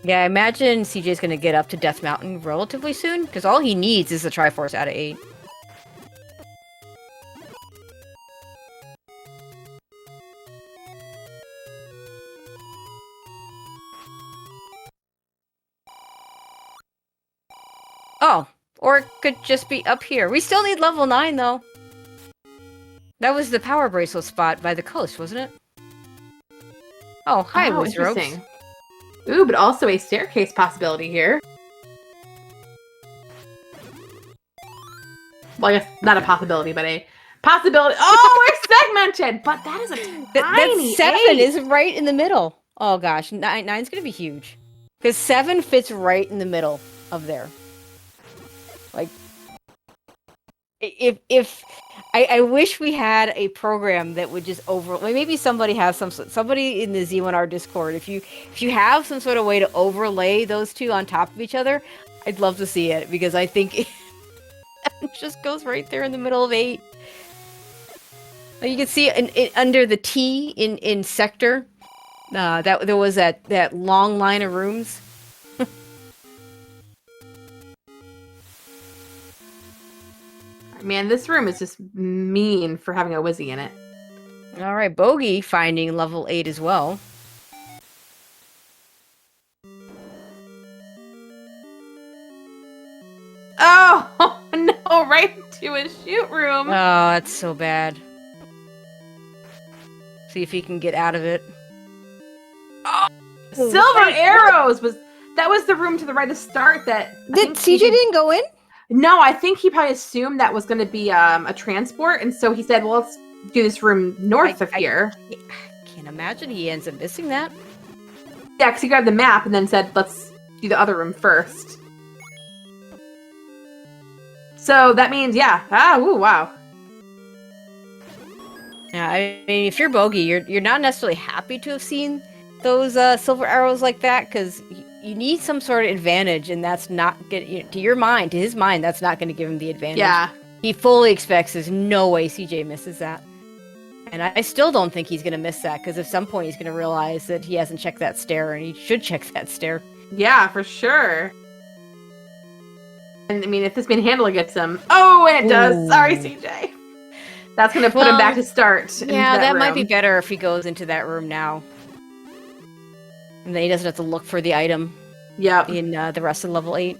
Yeah, I imagine CJ's going to get up to Death Mountain relatively soon, because all he needs is the Triforce out of 8. Oh, or it could just be up here. We still need level 9, though. That was the power bracelet spot by the coast, wasn't it? Oh, hi, Oh, Wizards. interesting. Ooh, but also a staircase possibility here. Well, I guess not a possibility, but a possibility. Oh, we're segmented! But that is a tiny that 7 8. is right in the middle. Oh, gosh. 9's going to be huge. Because 7 fits right in the middle of there. Like, if I wish we had a program that would just maybe somebody has somebody in the Z1R Discord. If you have some sort of way to overlay those two on top of each other, I'd love to see it, because I think it just goes right there in the middle of 8. Like, you can see under the T in sector. That there was that long line of rooms. Man, this room is just mean for having a Wizzy in it. All right, Bogie finding level 8 as well. Oh, no, right into his shoot room. Oh, that's so bad. See if he can get out of it. Oh, silver arrows that was the room to the right to start. That CJ didn't go in? No, I think he probably assumed that was going to be a transport, and so he said, "Well, let's do this room north of here." I can't imagine he ends up missing that. Yeah, because he grabbed the map and then said, "Let's do the other room first." So that means, yeah. Ooh, wow. Yeah, I mean, if you're Bogie, you're not necessarily happy to have seen those silver arrows like that, because you need some sort of advantage, and that's not to his mind, that's not going to give him the advantage. Yeah. He fully expects there's no way CJ misses that. And I still don't think he's going to miss that, because at some point he's going to realize that he hasn't checked that stair, and he should check that stair. Yeah, for sure. And I mean, if this manhandler gets him... Oh, and it does! Ooh. Sorry, CJ. That's going to put him back to start. Yeah, that might be better if he goes into that room now. And then he doesn't have to look for the item. Yep. In the rest of level 8.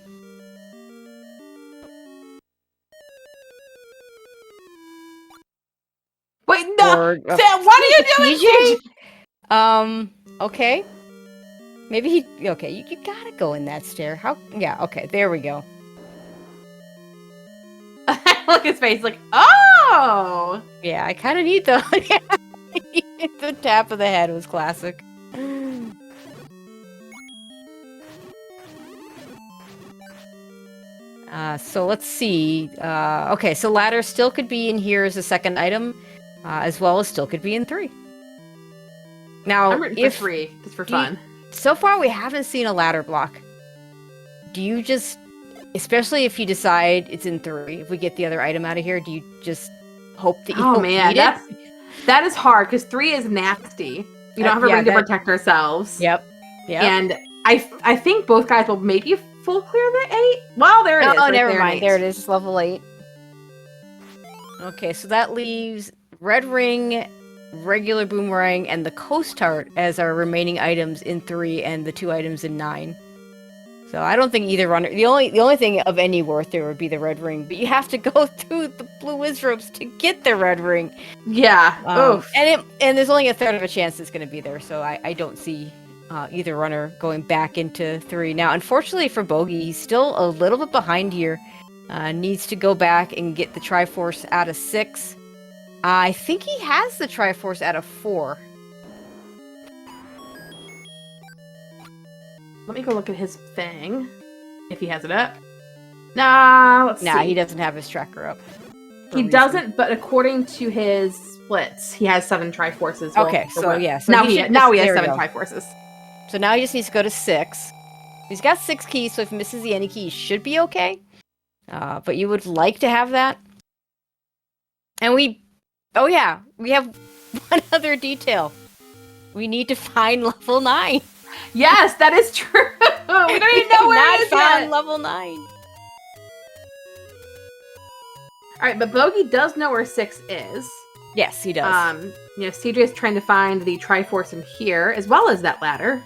Wait, no! Sam, what are you doing, CJ? Okay. Maybe he... Okay, you gotta go in that stair. How... Yeah, okay, there we go. Look at his face, like, oh! Yeah, I kind of need the... The tap of the head was classic. So let's see. Okay, so ladder still could be in here as a second item, as well as still could be in 3. Now, I'm rooting for 3, just for fun. So far, we haven't seen a ladder block. Do you just, especially if you decide it's in 3, if we get the other item out of here, do you just hope that you don't need it? That is hard, because 3 is nasty. We don't have a ring to protect ourselves. Yep. And I think both guys will maybe full clear the 8. Well, there it is. Oh, never mind. There it is. It's level 8. Okay, so that leaves red ring, regular boomerang, and the coast tart as our remaining items in 3 and the 2 items in 9. So I don't think either runner... The only thing of any worth there would be the red ring, but you have to go through the blue wizards to get the red ring. Yeah. And there's only a third of a chance it's going to be there, so I don't see... either runner going back into 3. Now, unfortunately for Bogie, he's still a little bit behind here. Needs to go back and get the Triforce out of 6. I think he has the Triforce out of 4. Let me go look at his thing. If he has it up. Let's see. He doesn't have his tracker up. He doesn't, but according to his splits, he has 7 Triforces. Okay, so yeah. So now he has 7 Triforces. So now he just needs to go to 6. He's got 6 keys, so if he misses the any key, he should be okay. But you would like to have that. And we have one other detail. We need to find level 9. Yes, that is true. Oh, we don't even know where Not it is found yet. level 9. All right, but Bogie does know where 6 is. Yes, he does. CJ's trying to find the Triforce in here, as well as that ladder.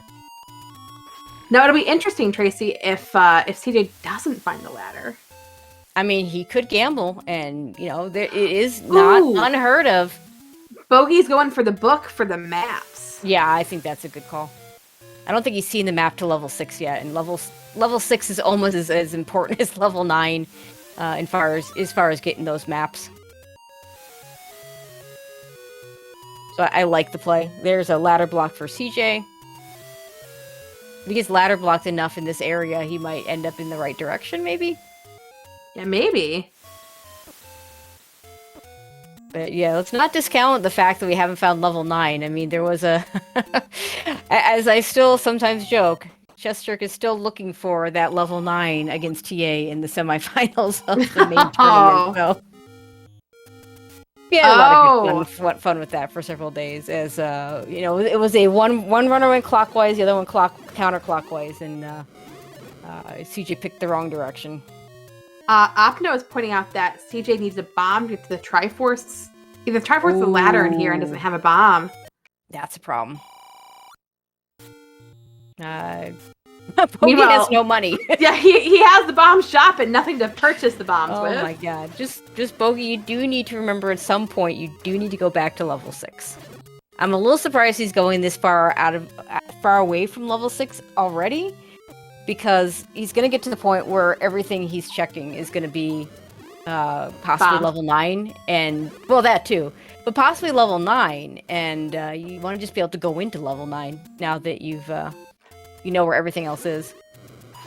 Now, it'll be interesting, Tracy, if CJ doesn't find the ladder. I mean, he could gamble, and, it is not unheard of. Bogie's going for the book for the maps. Yeah, I think that's a good call. I don't think he's seen the map to level 6 yet, and level 6 is almost as important as level 9 as far as getting those maps. So I like the play. There's a ladder block for CJ. If he gets ladder blocked enough in this area, he might end up in the right direction, maybe? Yeah, maybe. But yeah, let's not discount the fact that we haven't found level 9. I mean, there was a... As I still sometimes joke, chessjerk is still looking for that level 9 against TA in the semifinals of the main tournament, so... We had a lot of good fun with that for several days, as, it was a one runner went clockwise, the other one counterclockwise, and CJ picked the wrong direction. Opno is pointing out that CJ needs a bomb to get to the Triforce. Either the Triforce or the ladder in here and doesn't have a bomb. That's a problem. Bogie has no money. Yeah, he has the bomb shop and nothing to purchase the bombs with. Oh my god. Just Bogie, you do need to remember at some point you do need to go back to level 6. I'm a little surprised he's going this far away from level 6 already, because he's going to get to the point where everything he's checking is going to be possibly level 9, and well, that too, but possibly level 9, and you want to just be able to go into level 9 now that you've you know where everything else is.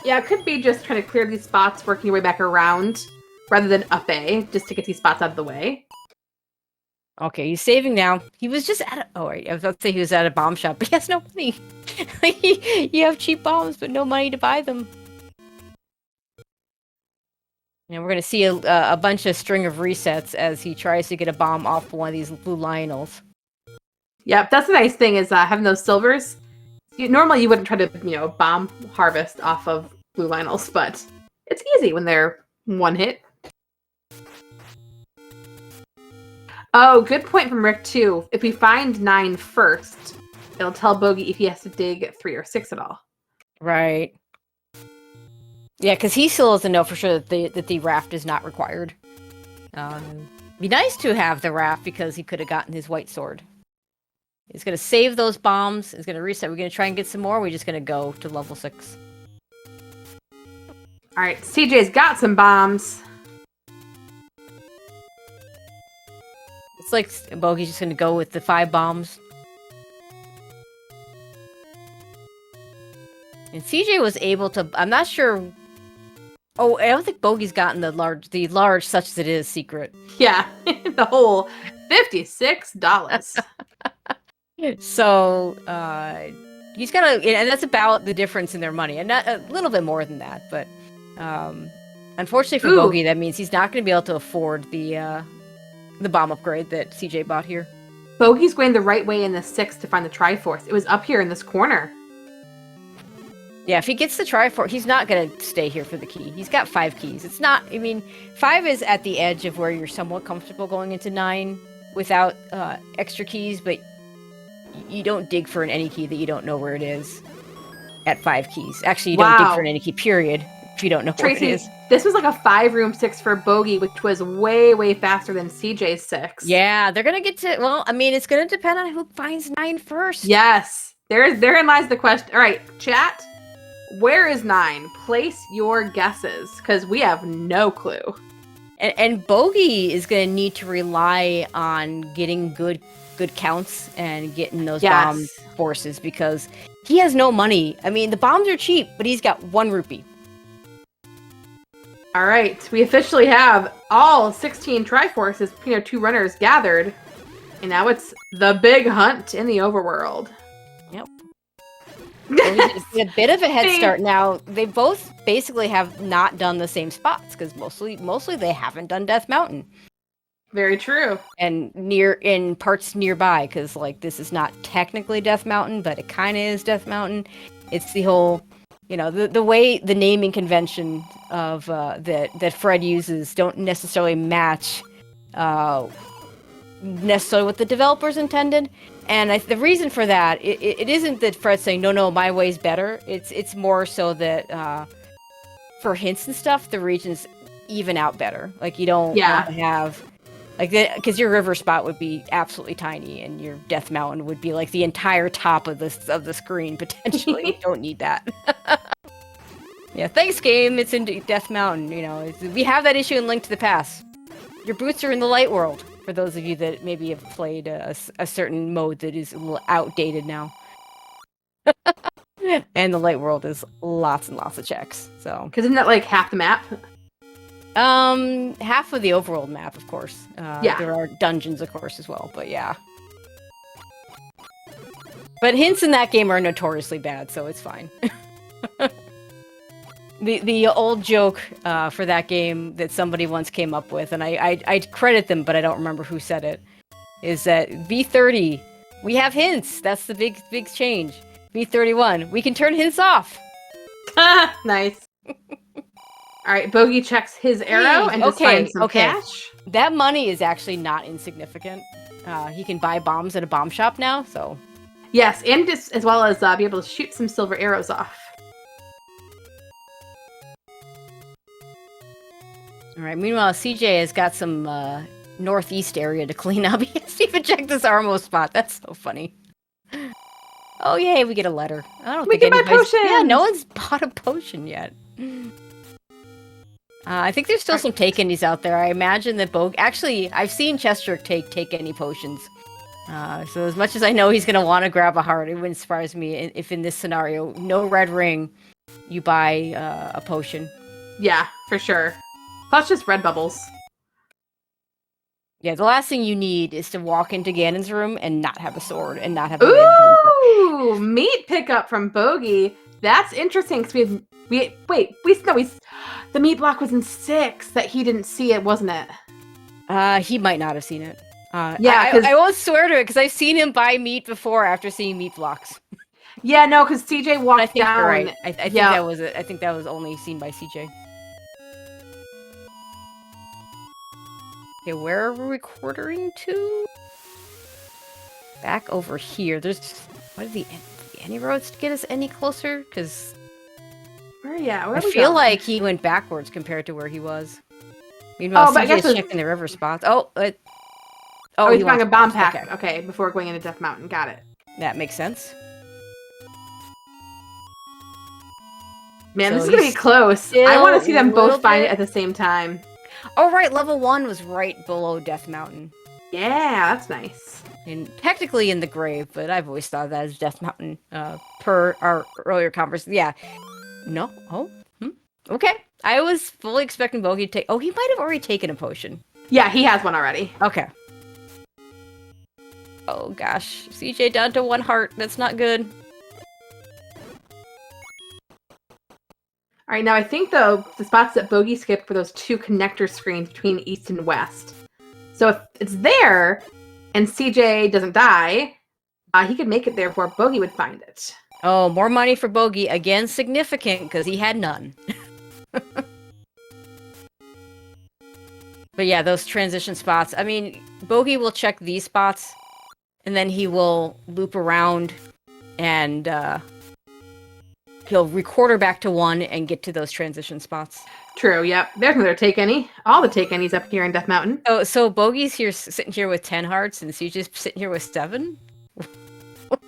Yeah, it could be just trying to clear these spots, working your way back around, rather than up A, just to get these spots out of the way. Okay, he's saving now. He was just at I was about to say he was at a bomb shop, but he has no money. You have cheap bombs, but no money to buy them. And we're going to see a bunch of string of resets as he tries to get a bomb off one of these blue Lionels. Yep, that's the nice thing is having those silvers. Normally you wouldn't try to, bomb harvest off of blue Lionels, but it's easy when they're one hit. Oh, good point from Rick, too. If we find 9 first, it'll tell Bogie if he has to dig 3 or 6 at all. Right. Yeah, because he still doesn't know for sure that the raft is not required. Be nice to have the raft because he could have gotten his white sword. He's going to save those bombs. He's going to reset. We're going to try and get some more. We're just going to go to level 6. All right, CJ's got some bombs. It's like Bogie's just going to go with the 5 bombs. And CJ was able to... I'm not sure... Oh, I don't think Bogie's gotten the large such as it is secret. Yeah, the whole $56. So, he's got and that's about the difference in their money, and not a little bit more than that. But unfortunately for Bogie, that means he's not going to be able to afford the bomb upgrade that CJ bought here. Bogie's going the right way in the 6 to find the Triforce. It was up here in this corner. Yeah, if he gets the Triforce, he's not going to stay here for the key. He's got 5 keys. It's not. I mean, 5 is at the edge of where you're somewhat comfortable going into 9 without extra keys, but you don't dig for any key that you don't know where it is at 5 keys. Actually, you don't dig for any key, period, if you don't know Tracy, where it is. This was like a 5-room 6 for Bogie, which was way, way faster than CJ's 6. Yeah, they're going to get to... Well, I mean, it's going to depend on who finds 9 first. Yes. Therein lies the question. All right, chat. Where is 9? Place your guesses, because we have no clue. And Bogie is going to need to rely on getting good counts and getting those bomb forces, because he has no money. I mean, the bombs are cheap, but he's got 1 rupee. All right, we officially have all 16 Triforces between our 2 runners gathered, and now it's the big hunt in the overworld. Yep. A bit of a head start now. They both basically have not done the same spots, because mostly they haven't done Death Mountain. Very true. And in parts nearby, because this is not technically Death Mountain, but it kind of is Death Mountain. It's the whole, the way the naming convention of that Fred uses don't necessarily match necessarily what the developers intended. And the reason for that, it isn't that Fred's saying, no, my way's better. It's more so that for hints and stuff, the regions even out better. Like, you don't want to have, like, because your river spot would be absolutely tiny, and your Death Mountain would be like the entire top of the screen, potentially. You don't need that. Yeah, thanks, game. It's in Death Mountain, we have that issue in Link to the Past. Your boots are in the light world, for those of you that maybe have played a certain mode that is a little outdated now. And the light world is lots and lots of checks, so. Because isn't that like half the map? Half of the overworld map, of course. Yeah. There are dungeons, of course, as well, but yeah. But hints in that game are notoriously bad, so it's fine. The old joke for that game that somebody once came up with, and I'd credit them, but I don't remember who said it, is that V30, we have hints. That's the big change. V31, we can turn hints off. Nice. All right, Bogie checks his arrow and just finds some cash. That money is actually not insignificant. He can buy bombs at a bomb shop now, so. Yes, and just as well as be able to shoot some silver arrows off. All right, meanwhile, CJ has got some northeast area to clean up. He hasn't even checked this Armo spot. That's so funny. Oh, yay, we get a letter. I don't think anybody's... potion! Yeah, no one's bought a potion yet. I think there's still some take any's out there. I imagine that Bogie... Actually, I've seen chessjerk take any potions. So as much as I know he's going to want to grab a heart, it wouldn't surprise me if in this scenario, no red ring, you buy a potion. Yeah, for sure. Plus just red bubbles. Yeah, the last thing you need is to walk into Ganon's room and not have a sword and not have a Ooh, meat pickup from Bogie. That's interesting because the meat block was in 6 that he didn't see it, wasn't it? He might not have seen it. Yeah, I won't swear to it because I've seen him buy meat before after seeing meat blocks. Yeah, no, because CJ walked I think down. You're right. I think that was it. I think that was only seen by CJ. Okay, where are we recording to? Back over here. There's what are the any roads to get us any closer? Because where I feel like he went backwards compared to where he was. Meanwhile, CJ's checking the river spots. He's buying a bomb pack. Okay, before going into Death Mountain. Got it. That makes sense. Man, this is gonna be close. I want to see them both find it at the same time. Oh, right, level 1 was right below Death Mountain. Yeah, that's nice. And technically in the grave, but I've always thought of that as Death Mountain, per our earlier conversation. Yeah. No? Oh? Okay. I was fully expecting Bogie to take... Oh, he might have already taken a potion. Yeah, he has one already. Okay. Oh, gosh. CJ down to 1 heart. That's not good. All right, now I think, though, the spots that Bogie skipped were those 2 connector screens between east and west. So if it's there, and CJ doesn't die, he could make it there before Bogie would find it. Oh, more money for Bogie. Again, significant, because he had none. But yeah, those transition spots. I mean, Bogie will check these spots, and then he will loop around, and he'll recorder back to 1 and get to those transition spots. True, yep. There's another take any. All the take any's up here in Death Mountain. So Bogie's here, sitting here with 10 hearts, and CJ's sitting here with 7?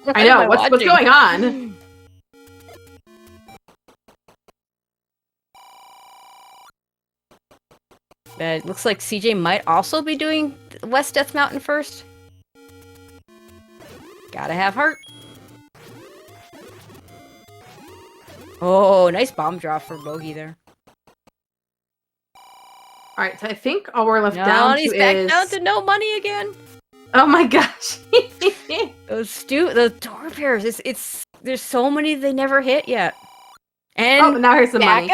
I know, what's going on? It looks like CJ might also be doing West Death Mountain first. Gotta have heart. Oh, nice bomb drop for Bogie there. All right, so I think all we're left down to he's back down to no money again. Oh my gosh. those door repairs, there's so many they never hit yet. And now here's the money.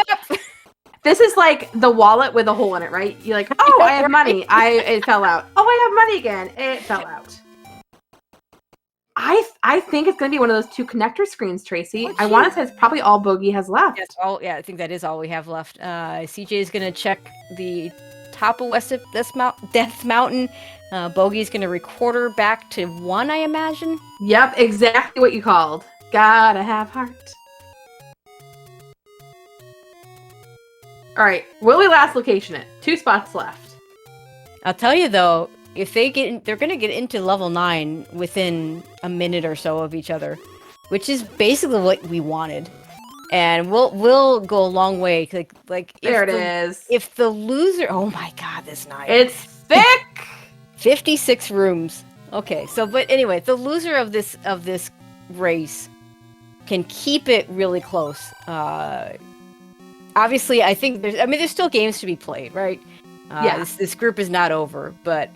This is like the wallet with a hole in it, right? You're like, oh, I have money. It fell out. Oh, I have money again. It fell out. I think it's going to be one of those 2 connector screens, Tracy. Oh, I want to geez. say it's probably all Bogie has left. That's all. Yeah, I think that is all we have left. CJ is gonna check the top of Death Mountain. Bogey's gonna recorder back to 1, I imagine. Yep, exactly what you called. Gotta have heart. All right, where we last location it? 2 spots left. I'll tell you though, if they're gonna get into level 9 within a minute or so of each other, which is basically what we wanted. And we'll go a long way. Like there it is. If the loser, oh my god, this night. It's thick. 56 rooms. Okay, so but anyway, the loser of this race can keep it really close. Obviously, I think there's still games to be played, right? Yeah. This group is not over, but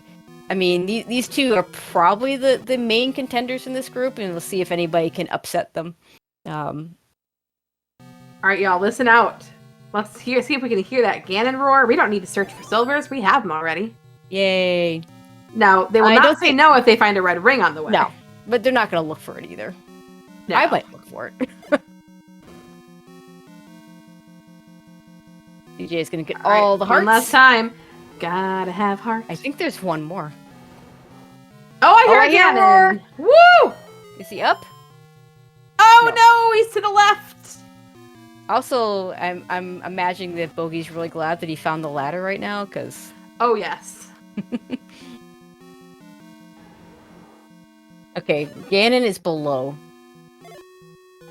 I mean, these 2 are probably the main contenders in this group, and we'll see if anybody can upset them. All right, y'all, listen out. Let's see if we can hear that Ganon roar. We don't need to search for silvers. We have them already. Yay. Now, they will not say no if they find a red ring on the way. No, but they're not going to look for it either. No. I might look for it. DJ is going to get all the hearts. One last time. Gotta have heart. I think there's one more. Oh, I hear Ganon. Woo! Is he up? Oh, no, he's to the left. Also, I'm imagining that Bogey's really glad that he found the ladder right now, because... Oh, yes. Okay, Ganon is below.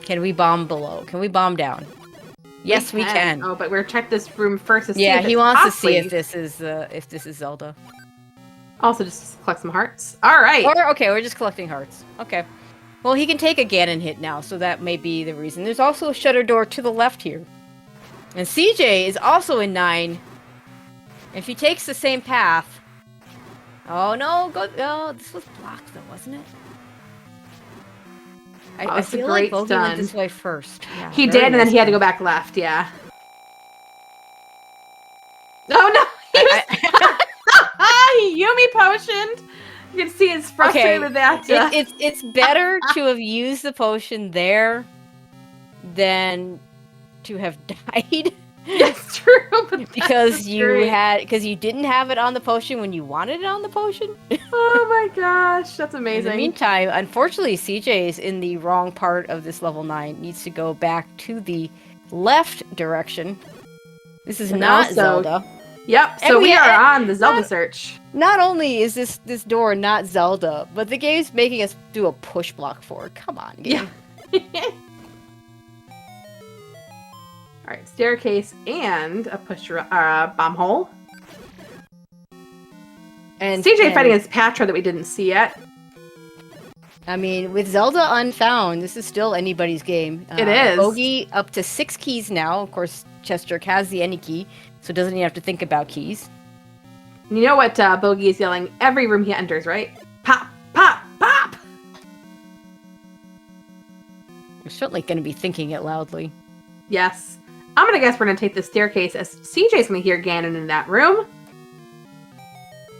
Can we bomb below? Can we bomb down? Yes, we can. Oh, but we're check this room first to see Yeah, if he it's wants costly. to see if this is Zelda. Also, just collect some hearts. All right. Okay, we're just collecting hearts. Okay. Well, he can take a Ganon hit now, so that may be the reason. There's also a shutter door to the left here. And CJ is also in 9. If he takes the same path... Oh, no. Oh, this was blocked, though, wasn't it? I feel like Bogie went this way first. Yeah, he did, and then he had to go back left, yeah. Oh, no! He Yumi potioned! You can see he's frustrated with that. It's better to have used the potion there than to have died. It's true, because you didn't have it on the potion when you wanted it on the potion. Oh my gosh, that's amazing. In the meantime, unfortunately, CJ is in the wrong part of this level 9. Needs to go back to the left direction. This is not Zelda. Yep, so we are on the Zelda search. Not only is this door not Zelda, but the game's making us do a push block for it. Come on, game. Yeah. Alright, staircase and a bomb hole. And CJ fighting his Patra that we didn't see yet. I mean, with Zelda Unfound, this is still anybody's game. It is. Bogie up to 6 keys now. Of course, chessjerk has the any key, so doesn't even have to think about keys. You know what Bogie is yelling every room he enters, right? Pop, pop, pop! You're certainly going to be thinking it loudly. Yes. I'm going to guess we're going to take the staircase as CJ's going to hear Ganon in that room.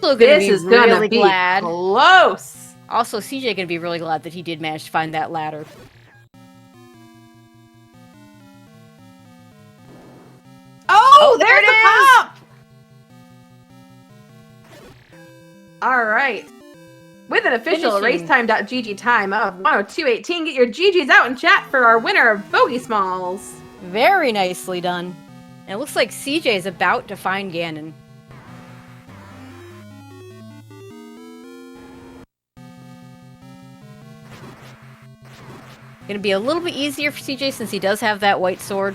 This is going to be close. Also, CJ going to be really glad that he did manage to find that ladder. Oh, there's the pop! All right. With an official racetime.gg time of 102.18, get your GGs out in chat for our winner of Bogie Smalls. Very nicely done. And it looks like CJ is about to find Ganon. Gonna be a little bit easier for CJ since he does have that white sword.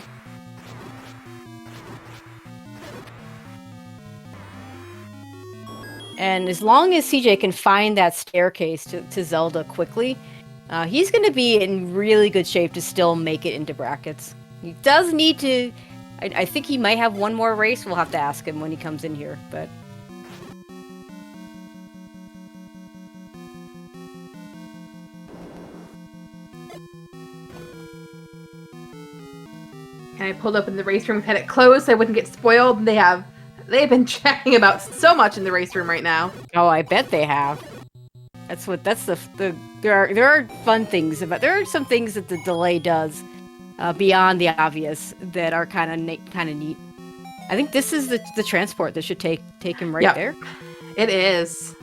And as long as CJ can find that staircase to Zelda quickly, he's going to be in really good shape to still make it into brackets. He does need to... I think he might have one more race. We'll have to ask him when he comes in here, but... And I pulled up in the race room, had it closed so I wouldn't get spoiled. They've been chatting about so much in the race room right now. Oh, I bet they have. That's the there are fun things about there are some things that the delay does beyond the obvious that are kind of neat. I think this is the transport that should take him right there. It is.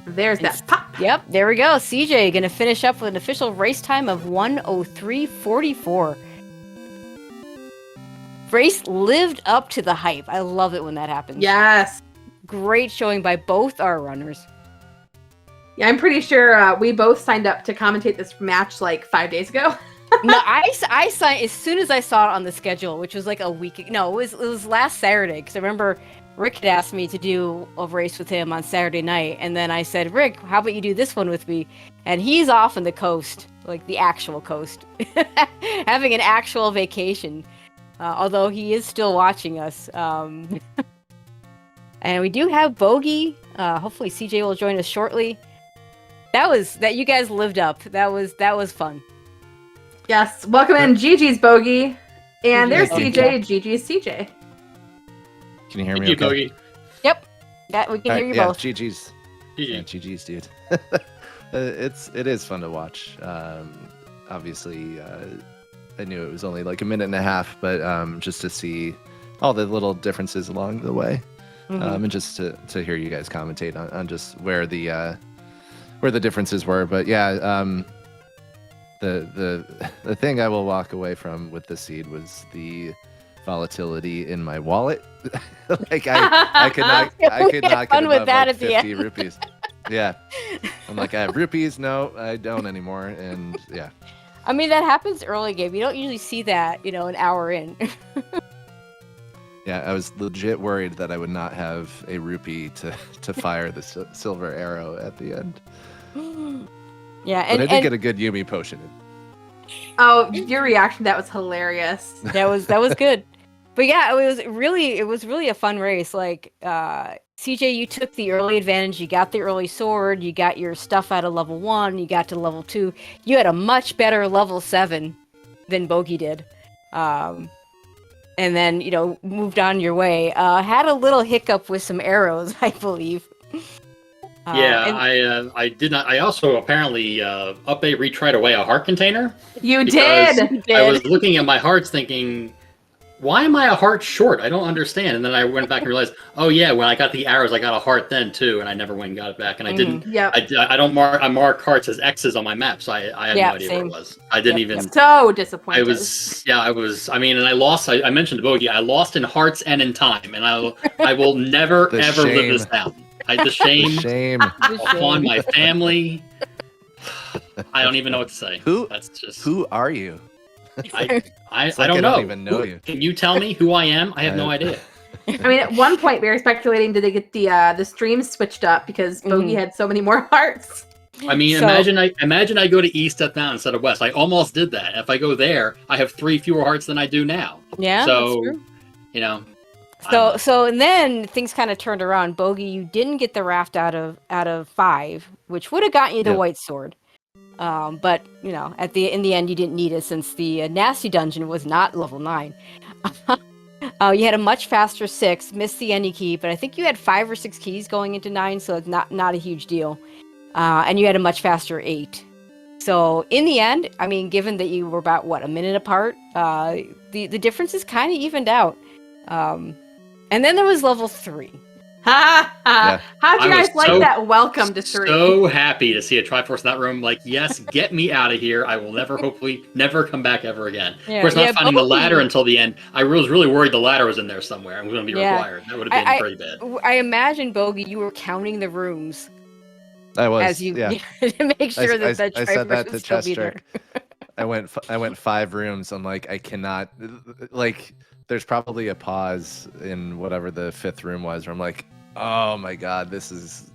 There's that pop. Yep, there we go. CJ going to finish up with an official race time of 1:03:44. Race lived up to the hype. I love it when that happens. Yes. Great showing by both our runners. Yeah, I'm pretty sure we both signed up to commentate this match like 5 days ago. No, I signed as soon as I saw it on the schedule, which was like a week. No, it was last Saturday because I remember Rick had asked me to do a race with him on Saturday night, and then I said, Rick, how about you do this one with me? And he's off on the coast, like the actual coast, having an actual vacation. Although he is still watching us. And we do have Bogie. Hopefully CJ will join us shortly. That you guys lived up. That was fun. Yes. Welcome in Gigi's Bogie. And there's CJ. Yeah. Gigi's CJ. Can you hear me? Thank you, Okay? Bogie. Yep. We can hear you both. GG's. Yeah, GG's, dude. It is fun to watch. Obviously, I knew it was only like a minute and a half, but just to see all the little differences along the way, and just to hear you guys commentate on just where the differences were. But yeah, the thing I will walk away from with the seed was the volatility in my wallet. Like I could not get fun with above that like at the 50 end. rupees. Yeah, I'm like, I have rupees. No, I don't anymore. And yeah. I mean, that happens early game. You don't usually see that, an hour in. Yeah, I was legit worried that I would not have a rupee to fire the silver arrow at the end. Yeah, But I did get a good Yumi potion. Oh, your reaction to that was hilarious. That was good. But yeah, it was really a fun race. Like CJ, you took the early advantage. You got the early sword. You got your stuff out of level 1. You got to level 2. You had a much better level 7 than Bogie did. And then, moved on your way. Had a little hiccup with some arrows, I believe. I did not. I also apparently retried away a heart container. You because did. I was looking at my hearts thinking, why am I a heart short? I don't understand. And then I went back and realized, oh yeah, when I got the arrows, I got a heart then too, and I never went and got it back. And I didn't. Yep. I mark hearts as X's on my map, so I had no idea same. what it was. I didn't even. So disappointed. I was. I mean, and I lost. I mentioned the Bogie. I lost in hearts and in time, and I will never The ever live shame. the down. The shame Shame. upon my family. I don't even know what to say. Who are you? I It's I like don't I know. don't even know you. Can you tell me who I am? I have no idea. I mean, at one point we were speculating, did they get the streams switched up because Bogie had so many more hearts? I mean, So- imagine I go to East at now instead of West. I almost did that. If I go there, I have 3 fewer hearts than I do now. Yeah, So, that's true. you know. So and then things kind of turned around. Bogie, you didn't get the raft out of 5, which would have gotten you the Yep. white sword. But in the end, you didn't need it since the nasty dungeon was not level 9. You had a much faster 6, missed the any key, but I think you had 5 or 6 keys going into 9, so it's not a huge deal. And you had a much faster 8. So in the end, I mean, given that you were about a minute apart, the differences kind of evened out. And then there was level 3. Ha ha! Yeah. How'd you I was guys like so- that? Welcome to 3. So happy to see a Triforce in that room. Like, yes, get me out of here. I will hopefully never come back ever again. Yeah, of course, not yeah, finding the Bogie- ladder until the end. I was really worried the ladder was in there somewhere and was going to be Yeah. required. That would have been pretty bad. I imagine, Bogie, you were counting the rooms I was. as you yeah. to make sure that the I said that Triforce to would still be there. chessjerk. I went 5 rooms. I'm like, I cannot. Like, there's probably a pause in whatever the 5th room was, where I'm like, oh my god, this is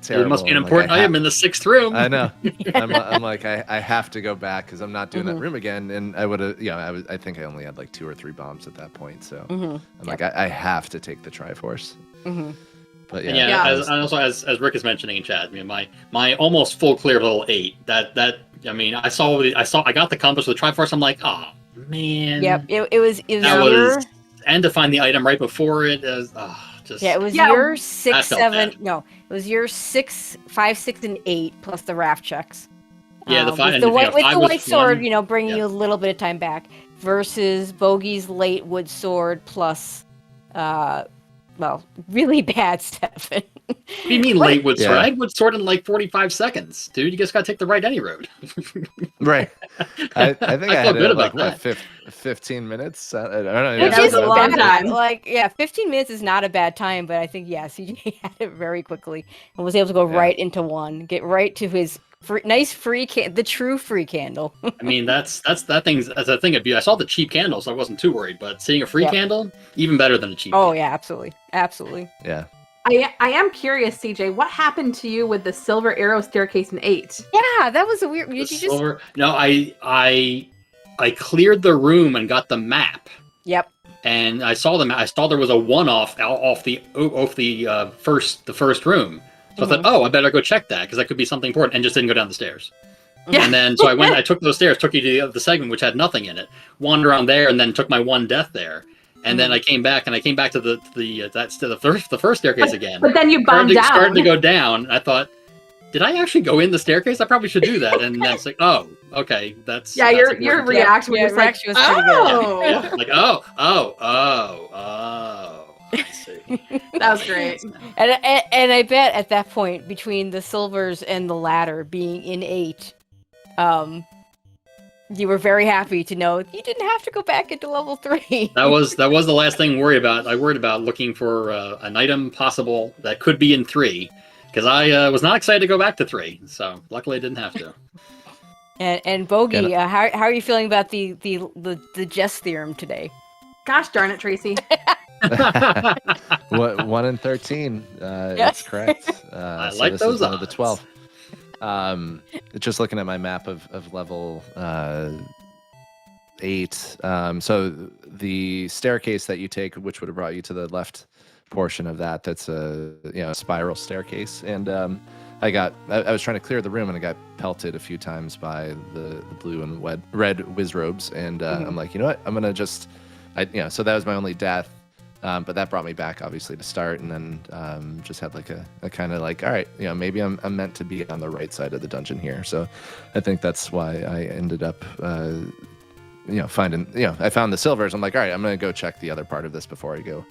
terrible. It must be an I'm like, important item in the 6th room. I know. I'm like, I have to go back because I'm not doing that room again. And I would have, I think I only had like 2 or 3 bombs at that point. So I'm like, I have to take the Triforce. But And Yeah. as Rick is mentioning in chat, I mean, my almost full clear of level 8. I mean, I got the compass with the Triforce. I'm like, oh man. Yep, it was That your was and to find the item right before it is just Yeah, it was Yeah, your 6, felt 7. bad. No, it was your 6, 5, 6, and 8 plus the raft checks. Yeah, the five with the and, white, with five the was white sword, one. bringing Yeah. you a little bit of time back versus Bogey's late wood sword plus, really bad 7. What do you mean late wood sword? Yeah. I had wood sword in like 45 seconds, dude. You just gotta take the right any road. Right. I think I, felt had it good at, like about that. 15 minutes. I don't know. Yeah, Which that was is a long bad. time. Like, 15 minutes is not a bad time, but I think, CJ had it very quickly and was able to go Yeah. right into one, get right to his nice free the true free candle. I mean, that's a thing of beauty. I saw the cheap candle, so I wasn't too worried. But seeing a free Yep. candle, even better than a cheap. Oh candle. yeah, absolutely. Yeah. I am curious, CJ, what happened to you with the silver arrow staircase in 8? Yeah, that was a weird. The Did you just? silver- No, I cleared the room and got the map, Yep. and I saw I saw there was a one-off off the first room. So I thought, I better go check that because that could be something important, and just didn't go down the stairs. Yeah. And then so I went. I took those stairs, took you to the segment which had nothing in it. Wandered around there, and then took my one death there. And then I came back, to the first staircase again. But then you bombed down. Started to go down. And I thought, did I actually go in the staircase? I probably should do that. And then it's like, oh, okay, that's Yeah, that's your important. reaction was Yeah, just like, reaction was pretty good. oh, Yeah, like I see. that was great. And I bet at that point, between the silvers and the ladder being in 8, you were very happy to know you didn't have to go back into level 3. That was the last thing I worried about. I worried about looking for an item possible that could be in 3, because I was not excited to go back to 3. So luckily I didn't have to. And Bogie, how are you feeling about the Jess theorem today? Gosh darn it, Tracy. What 1 in 13? Yes. That's correct. I so like this those is one of the odds. 12. Just looking at my map of level 8. So the staircase that you take, which would have brought you to the left portion of that's a spiral staircase, and I was trying to clear the room and I got pelted a few times by the blue and red wizrobes, and I'm like, you know what, I'm gonna just so that was my only death. But that brought me back, obviously, to start, and then just had like a kind of like, all right, maybe I'm meant to be on the right side of the dungeon here. So I think that's why I ended up, finding, I found the silvers. I'm like, all right, I'm going to go check the other part of this before I go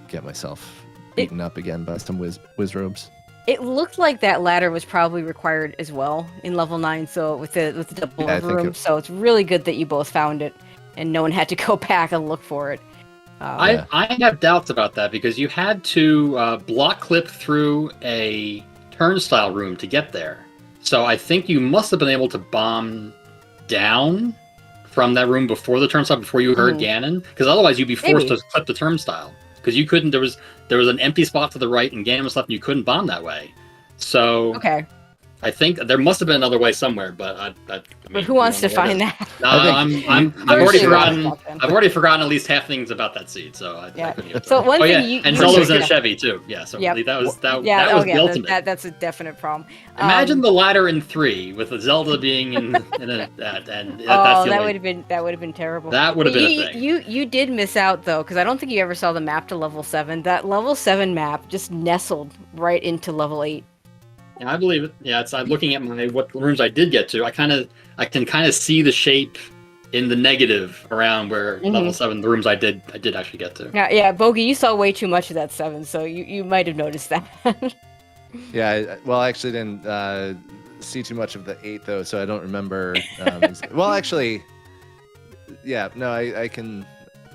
get myself beaten up again by some whiz robes. It looked like that ladder was probably required as well in level 9, so with the double room. So it's really good that you both found it, and no one had to go back and look for it. I have doubts about that because you had to block clip through a turnstile room to get there. So I think you must have been able to bomb down from that room before the turnstile, before you heard Ganon, because otherwise you'd be forced to clip the turnstile because you couldn't. There was an empty spot to the right and Ganon was left, and you couldn't bomb that way. So okay. I think there must have been another way somewhere, but I mean, who wants to find that? No, I've already forgotten. I've already forgotten at least half things about that seed, so I couldn't get So one thing you and Zelda's in a Chevy too. Yeah, so that was the ultimate. That's a definite problem. Imagine the ladder in 3 with the Zelda being in that, and that would have been terrible. That would have been a thing. You did miss out though, because I don't think you ever saw the map to level 7. That level 7 map just nestled right into level 8. Yeah, I believe it. Yeah, I'm looking at what rooms I did get to. I can kind of see the shape in the negative around where level 7, the rooms I did actually get to. Yeah, Bogie, you saw way too much of that 7, so you might have noticed that. Yeah, well, I actually didn't see too much of the 8 though, so I don't remember. Well, actually, yeah, no, I can.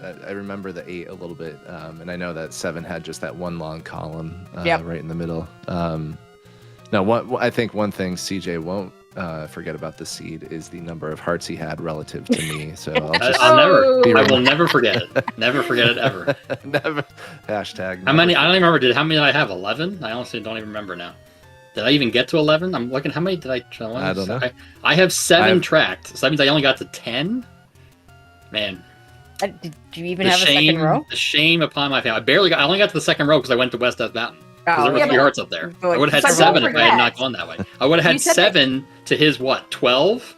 I remember the 8 a little bit, and I know that 7 had just that one long column right in the middle. No, I think one thing CJ won't forget about the seed is the number of hearts he had relative to me. So I will never forget it. Never forget it ever. Never. Hashtag. How many? I don't even remember. How many did I have? 11? I honestly don't even remember now. Did I even get to 11? I'm looking. How many did I? I don't know. I have 7 tracked. So that means I only got to 10. Man. Did you even have a second row? The shame upon my family. I only got to the second row because I went to West Death Mountain. Because there were 3 hearts up there. I would have had 7 if I had not gone that way. I would have had 7 to his what 12,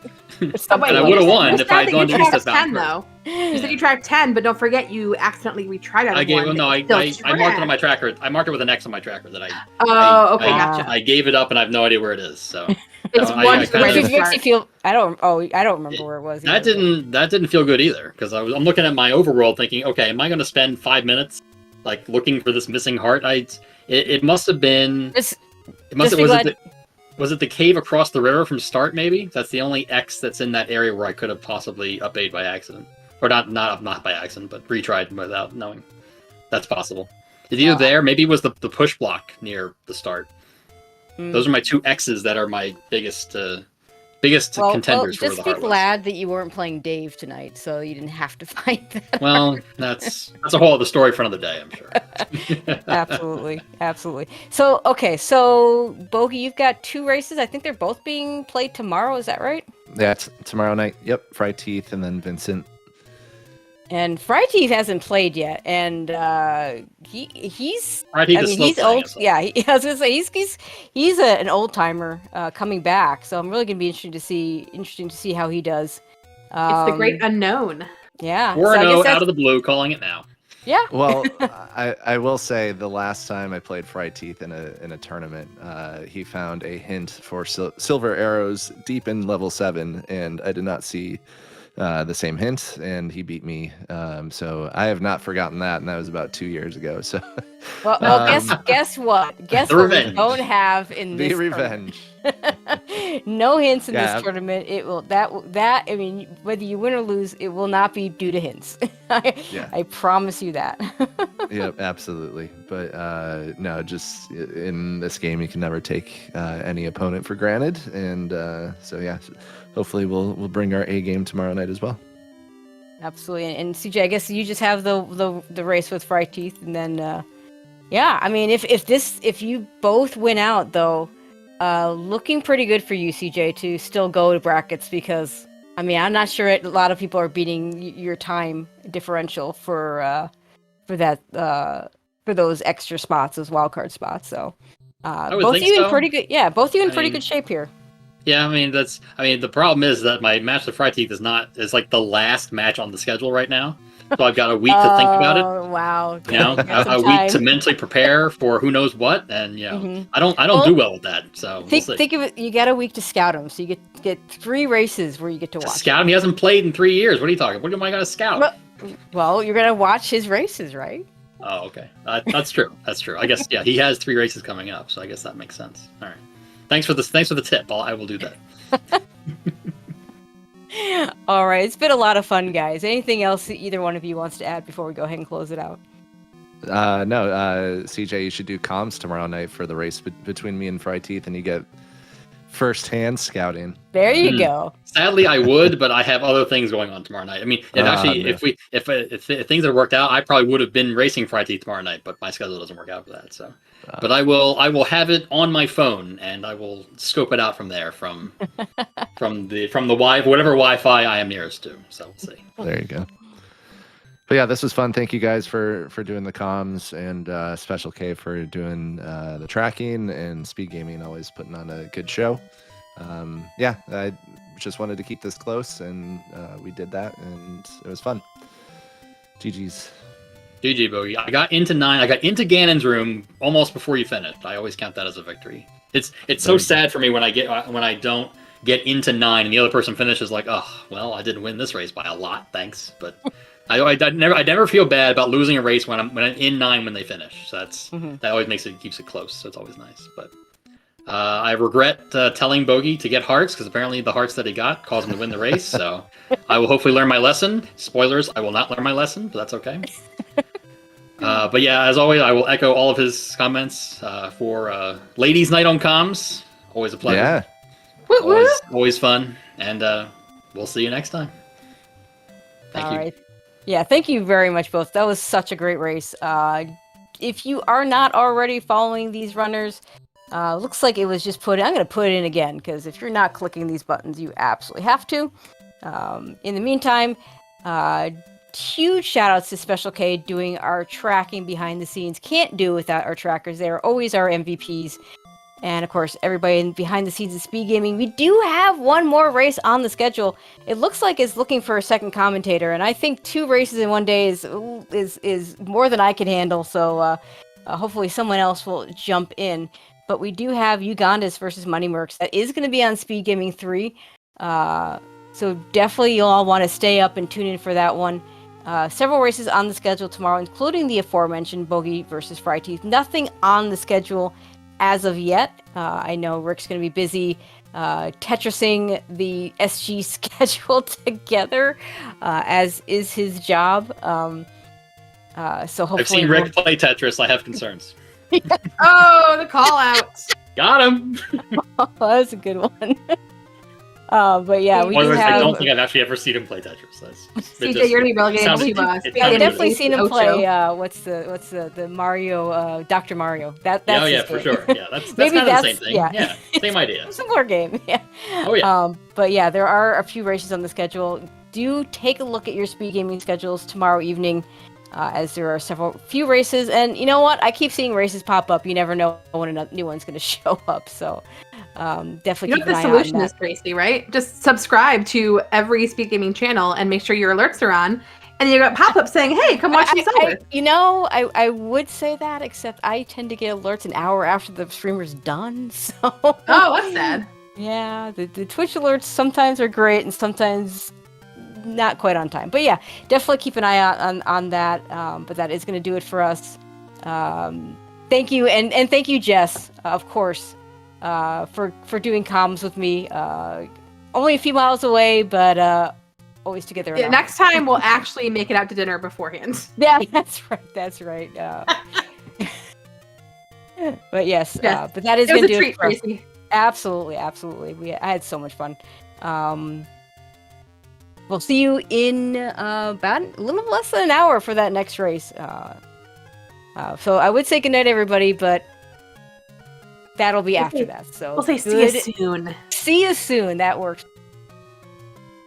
Something and I like would have that. won You if I had said gone that to you East tracked 10, first. though. You said you tracked 10, but don't forget you accidentally retried out of I gave one. no. that I, you still I marked it on tracked. my tracker. I marked it with an X on my tracker that Oh, okay, gotcha. I gave it up and I have no idea where it is. So It's no, one I to the Which kinda- right makes you feel. I don't remember where it was. that either, but- didn't feel good either because I'm looking at my overworld thinking, okay, am I going to spend 5 minutes like looking for this missing heart? It must have been. Just- It must just have, be was glad- it was it the cave across the river from start? Maybe that's the only X that's in that area where I could have possibly upade by accident, or not by accident, but retried without knowing. That's possible. It's either there, maybe it was the push block near the start. Mm. Those are my two X's that are my biggest Well, contenders for where just the be heart was. glad that you weren't playing Dave tonight, so you didn't have to find that. Well, that's a whole other story for another day, I'm sure. Absolutely. So Bogie, you've got 2 races. I think they're both being played tomorrow. Is that right? Yeah, tomorrow night. Yep, Fried Teeth and then Vincent. And Freiteeth hasn't played yet, and he's. Fried Teeth I is mean, slow he's playing, old. so. Yeah, I was gonna say he's an old timer coming back. So I'm really gonna be interesting to see how he does. It's the great unknown. Yeah. 4-0 out of the blue, calling it now. Yeah. Well, I will say the last time I played Fried Teeth in a tournament, he found a hint for silver arrows deep in level 7, and I did not see the same hint, and he beat me. So I have not forgotten that, and that was about 2 years ago. So, Well, guess what? Guess The what we revenge. don't have in the this revenge. tournament. No hints in Yeah. this tournament. It will that I mean, whether you win or lose, it will not be due to hints. Yeah. I promise you that. Yep, absolutely. But no, just in this game, you can never take any opponent for granted, and so yeah, hopefully we'll bring our A game tomorrow night as well. Absolutely. And CJ, I guess you just have the race with Fright Teeth, and then yeah, I mean, if you both win out though, looking pretty good for you, CJ, to still go to brackets, because I mean, I'm not sure a lot of people are beating your time differential for that for those extra spots, those wildcard spots. So would both think you in so. pretty good. Yeah, both you in I pretty mean, good shape here. Yeah, I mean the problem is that my match with Fried Teeth is like the last match on the schedule right now. So I've got a week to think about it. Oh wow! You know, Got some a week to time. mentally prepare for who knows what, and you know, Mhm. I don't Well, do well with that. So we'll see. Think of it. You got a week to scout him, so you get 3 races where you get to watch. Scout him. He hasn't played in 3 years. What are you talking? What am I going to scout? Well, you're gonna watch his races, right? Oh, okay. That's true. That's true. I guess yeah. He has 3 races coming up, so I guess that makes sense. All right. Thanks for the tip. I will do that. All right, it's been a lot of fun, guys. Anything else that either one of you wants to add before we go ahead and close it out? No, CJ, you should do comms tomorrow night for the race between me and Fried Teeth, and you get first-hand scouting. There you go. Sadly, I would, but I have other things going on tomorrow night. I mean, No. if things had worked out, I probably would have been racing Friday Teeth tomorrow night, but my schedule doesn't work out for that. So, but I will have it on my phone, and I will scope it out from there, from the whatever Wi-Fi I am nearest to. So we'll see. There you go. But yeah, this was fun. Thank you guys for doing the comms, and Special K for doing the tracking, and Speedgaming always putting on a good show. Yeah, I just wanted to keep this close, and we did that, and it was fun. GG's. GG, Bogie. I got into 9. I got into Ganon's room almost before you finished. I always count that as a victory. It's so sad for me when I don't get into 9 and the other person finishes like, oh, well, I didn't win this race by a lot, thanks. But I never feel bad about losing a race when I'm in 9 when they finish. So that always keeps it close. So it's always nice. But I regret telling Bogie to get hearts, because apparently the hearts that he got caused him to win the race. So I will hopefully learn my lesson. Spoilers, I will not learn my lesson, but that's okay. But yeah, as always, I will echo all of his comments for Ladies' Night on Comms. Always a pleasure. Yeah. Always fun. And we'll see you next time. Thank you. All right. Yeah, thank you very much, both. That was such a great race. If you are not already following these runners, looks like it was just I'm going to put it in again, because if you're not clicking these buttons, you absolutely have to. In the meantime, huge shout outs to Special K doing our tracking behind the scenes. Can't do without our trackers. They are always our MVPs. And of course, everybody behind the scenes of Speed Gaming, we do have one more race on the schedule. It looks like it's looking for a second commentator, and I think 2 races in one day is more than I can handle. So hopefully someone else will jump in. But we do have Uganda's versus Money Mercs. That is going to be on Speed Gaming 3. So definitely you'll all want to stay up and tune in for that one. Several races on the schedule tomorrow, including the aforementioned Bogie versus Fry Teeth. Nothing on the schedule as of yet. I know Rick's going to be busy Tetrising the SG schedule together, as is his job. So hopefully I've seen Rick play Tetris. I have concerns. Oh, the call out. Got him. Oh, that's a good one. But yeah, we Or do I have. don't think I've actually ever seen him play Tetris. CJ, you're gonna be relegated sounds- to it I've sounded definitely good. seen him Ocho. play. What's the Mario? Dr. Mario. That's Oh his yeah, for game. sure. Yeah, that's Maybe kind of the that's- same thing. yeah. Yeah, same idea. Similar game. Yeah. Oh yeah. But yeah, there are a few races on the schedule. Do take a look at your Speed Gaming schedules tomorrow evening, as there are few races. And you know what? I keep seeing races pop up. You never know when a new one's going to show up. So definitely You know keep what an the eye on solution that. is, Tracy, right? Just subscribe to every Speed Gaming channel and make sure your alerts are on. And you got pop-ups saying, hey, come watch some Zelda. I would say that, except I tend to get alerts an hour after the streamer's done. So Oh, that's sad. yeah, the Twitch alerts sometimes are great and sometimes not quite on time. But yeah, definitely keep an eye out on that. But that is going to do it for us. Thank you, and thank you, Jess, of course, for doing comms with me. Only a few miles away, but always together. Yeah, next time we'll actually make it out to dinner beforehand. Yeah, that's right. But yes, but that is It was going a to do treat, it for us. Tracy. Absolutely. I had so much fun. We'll see you in about a little less than an hour for that next race. So I would say goodnight, everybody, but that'll be after that. So We'll say see you soon. See you soon. That works.